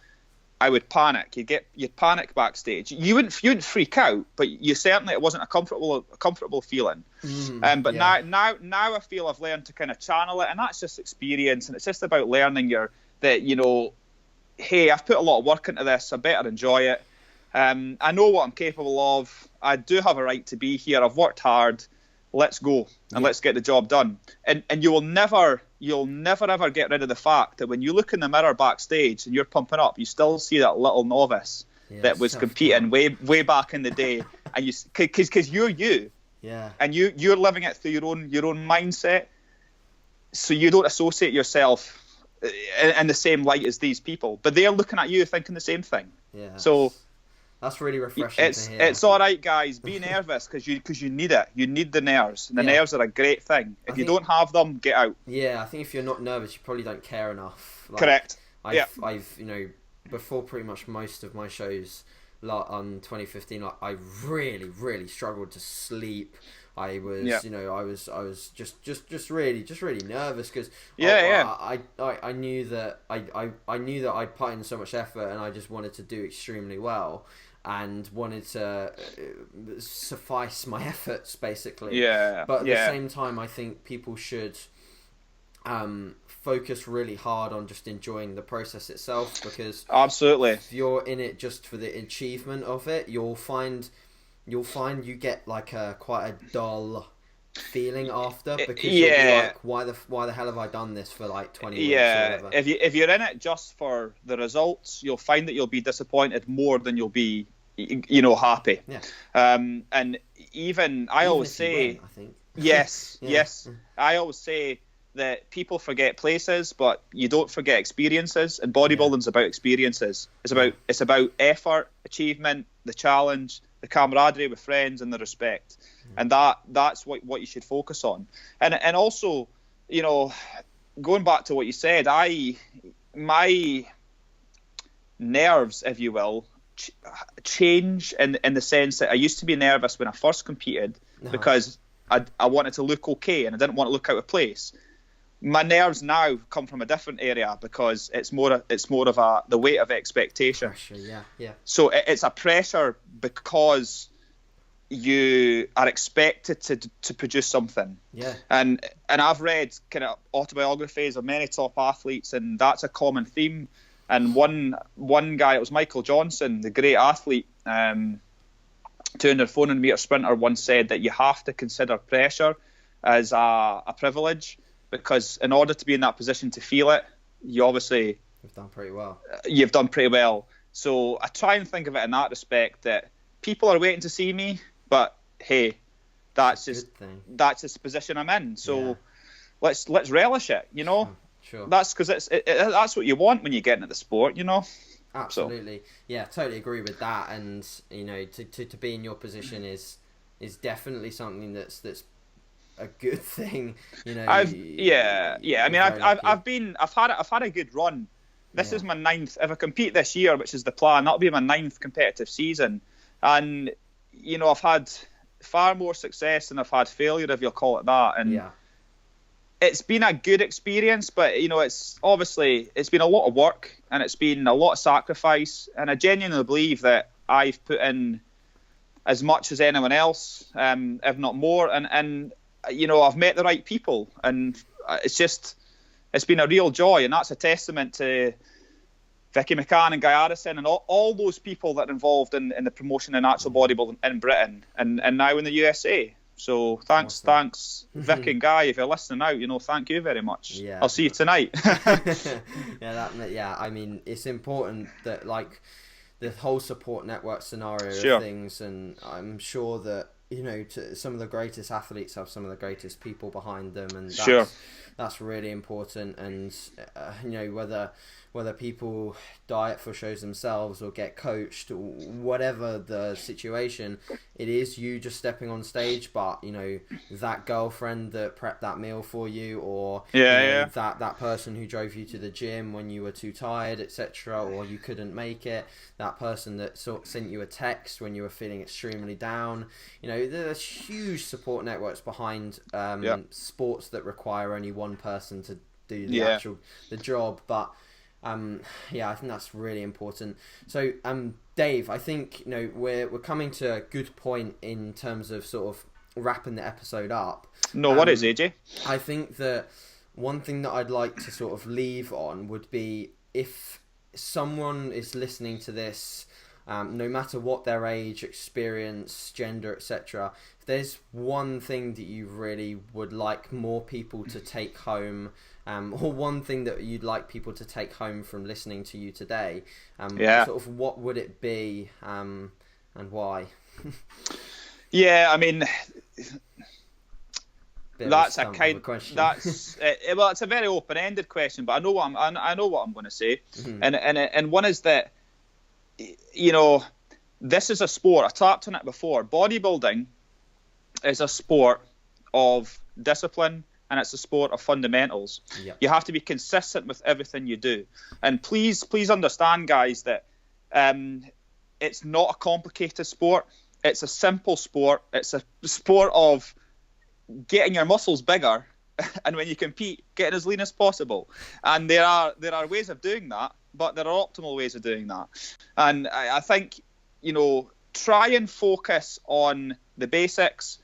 I would panic. You'd panic backstage. You wouldn't freak out, but it wasn't a comfortable feeling. But now I feel I've learned to kind of channel it, and that's just experience, and it's just about learning that hey, I've put a lot of work into this. I better enjoy it. I know what I'm capable of. I do have a right to be here. I've worked hard. Let's go and let's get the job done. And you'll never ever get rid of the fact that when you look in the mirror backstage and you're pumping up, you still see that little novice that was competing way back in the day, and because you're you, and you're living it through your own mindset, so you don't associate yourself in the same light as these people, but they're looking at you thinking the same thing. So that's really refreshing to hear. It's all right, guys. Be nervous because you need it. You need the nerves, and the nerves are a great thing. If you don't have them, get out. Yeah, I think if you're not nervous, you probably don't care enough. Correct. I've before pretty much most of my shows, on 2015, I really struggled to sleep. I was, I was just really nervous because I knew that I knew that I'd put in so much effort and I just wanted to do extremely well and wanted to suffice my efforts basically. But at the same time, I think people should focus really hard on just enjoying the process itself, because absolutely, if you're in it just for the achievement of it, you'll find you get like quite a dull feeling after, because you'll be like, why the hell have I done this for like 20 weeks or whatever. If you're in it just for the results, you'll find that you'll be disappointed more than you'll be happy. And even I always say win, I think. yes I always say that people forget places, but you don't forget experiences, and bodybuilding's about experiences. It's about effort, achievement, the challenge, the camaraderie with friends, and the respect. And that's what you should focus on. And also, going back to what you said, my nerves, if you will, change in the sense that I used to be nervous when I first competed because I wanted to look okay and I didn't want to look out of place. My nerves now come from a different area because it's more of the weight of expectation. Pressure, So it's a pressure because you are expected to produce something. And I've read kind of autobiographies of many top athletes, and that's a common theme. And one guy, it was Michael Johnson, the great athlete, 200 400 meter sprinter, once said that you have to consider pressure as a privilege, because in order to be in that position to feel it, you've done pretty well. So I try and think of it in that respect, that people are waiting to see me, but hey, that's just the position I'm in. So let's relish it, Sure. That's because that's what you want when you get into the sport, Absolutely. So. Totally agree with that. And to be in your position is definitely something that's a good thing. I've had a good run. This is my 9th. If I compete this year, which is the plan, that'll be my 9th competitive season. And I've had far more success than I've had failure, if you'll call it that. And Yeah. it's been a good experience, but you know, it's been a lot of work and it's been a lot of sacrifice. And I genuinely believe that I've put in as much as anyone else, if not more. And you know, I've met the right people, and it's been a real joy. And that's a testament to Vicky McCann and Guy Addison and all those people that are involved in the promotion of natural bodybuilding in Britain and now in the USA. So thanks, Vic and Guy, if you're listening out, you know, thank you very much. Yeah. I'll see you tonight. I mean, it's important that, like, the whole support network scenario Sure. of things, and I'm sure that, you know, some of the greatest athletes have some of the greatest people behind them, and that's really important. And you know, whether people diet for shows themselves or get coached, or whatever the situation, it is you just stepping on stage. But you know, that girlfriend that prepped that meal for you, or that person who drove you to the gym when you were too tired, etc., or you couldn't make it, that person that sent you a text when you were feeling extremely down. You know, there's huge support networks behind sports that require only one person to do the job. But I think that's really important. So, Dave, I think, you know, we're coming to a good point in terms of sort of wrapping the episode up. No, what is AJ? I think that one thing that I'd like to sort of leave on would be, if someone is listening to this, no matter what their age, experience, gender, etc., if there's one thing that you really would like more people to take home, or one thing that you'd like people to take home from listening to you today, sort of what would it be, and why? Yeah, I mean, that's a question. Well, it's a very open-ended question, but I know what I'm going to say, and one is that, you know, this is a sport. I tapped on it before. Bodybuilding is a sport of discipline, and it's a sport of fundamentals. Yep. You have to be consistent with everything you do. And please understand, guys, that it's not a complicated sport. It's a simple sport. It's a sport of getting your muscles bigger, and when you compete, getting as lean as possible. And there are ways of doing that, but there are optimal ways of doing that. And I think, you know, try and focus on the basics.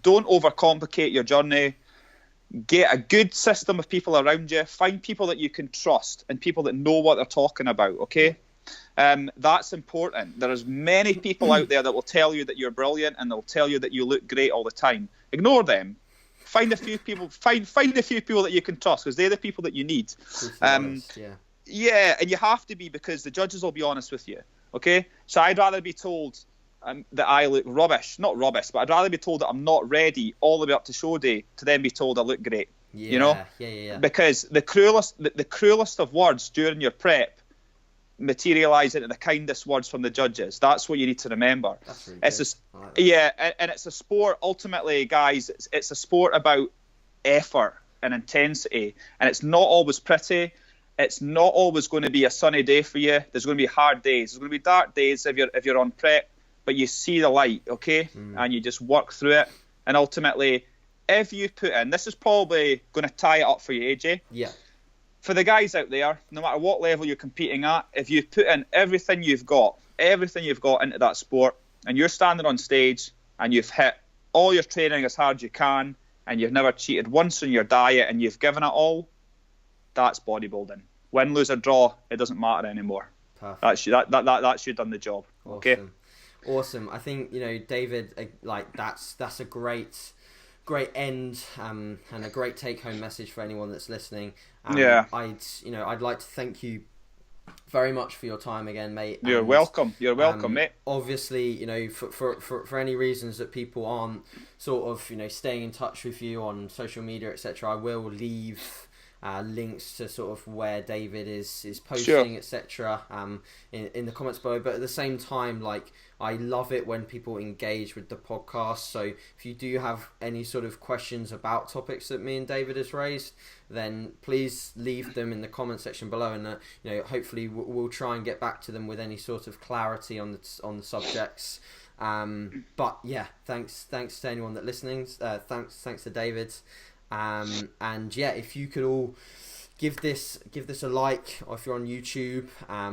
Don't overcomplicate your journey. Get a good system of people around you. Find people that you can trust and people that know what they're talking about, okay? That's important. There's many people out there that will tell you that you're brilliant, and they'll tell you that you look great all the time. Ignore them. Find a few people. Find a few people that you can trust, because they're the people that you need. Yeah, and you have to be, because the judges will be honest with you. Okay, so I'd rather be told that I look rubbish, not rubbish, but I'd rather be told that I'm not ready all the way up to show day, to then be told I look great. Yeah, you know, because the cruelest of words during your prep materialise into the kindest words from the judges. That's what you need to remember. That's really good. And it's a sport. Ultimately, guys, it's a sport about effort and intensity, and it's not always pretty. It's not always going to be a sunny day for you. There's going to be hard days. There's going to be dark days if you're on prep, but you see the light, okay? And you just work through it. And ultimately, if you put in, this is probably going to tie it up for you, AJ. Yeah. For the guys out there, no matter what level you're competing at, if you put in everything you've got into that sport, and you're standing on stage and you've hit all your training as hard as you can, and you've never cheated once in your diet, and you've given it all, that's bodybuilding. Win, lose or draw, it doesn't matter anymore. Perfect. That's you done the job. Awesome. Okay. Awesome. I think, you know, David, like that's a great end, and a great take home message for anyone that's listening. I'd like to thank you very much for your time again, mate. You're welcome, mate. Obviously, you know, for any reasons that people aren't sort of, you know, staying in touch with you on social media, etc., I will leave links to sort of where David is posting, etc., in the comments below. But at the same time, like, I love it when people engage with the podcast. So if you do have any sort of questions about topics that me and David has raised, then please leave them in the comment section below, and you know, hopefully we'll try and get back to them with any sort of clarity on the subjects. But yeah, thanks to anyone that listening. Thanks to David. And yeah, if you could all give this a like, or if you're on YouTube,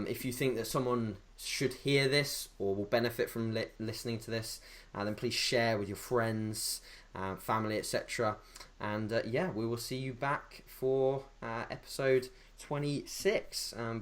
if you think that someone should hear this or will benefit from listening to this, then please share with your friends, family, etc. And yeah, we will see you back for episode 26. But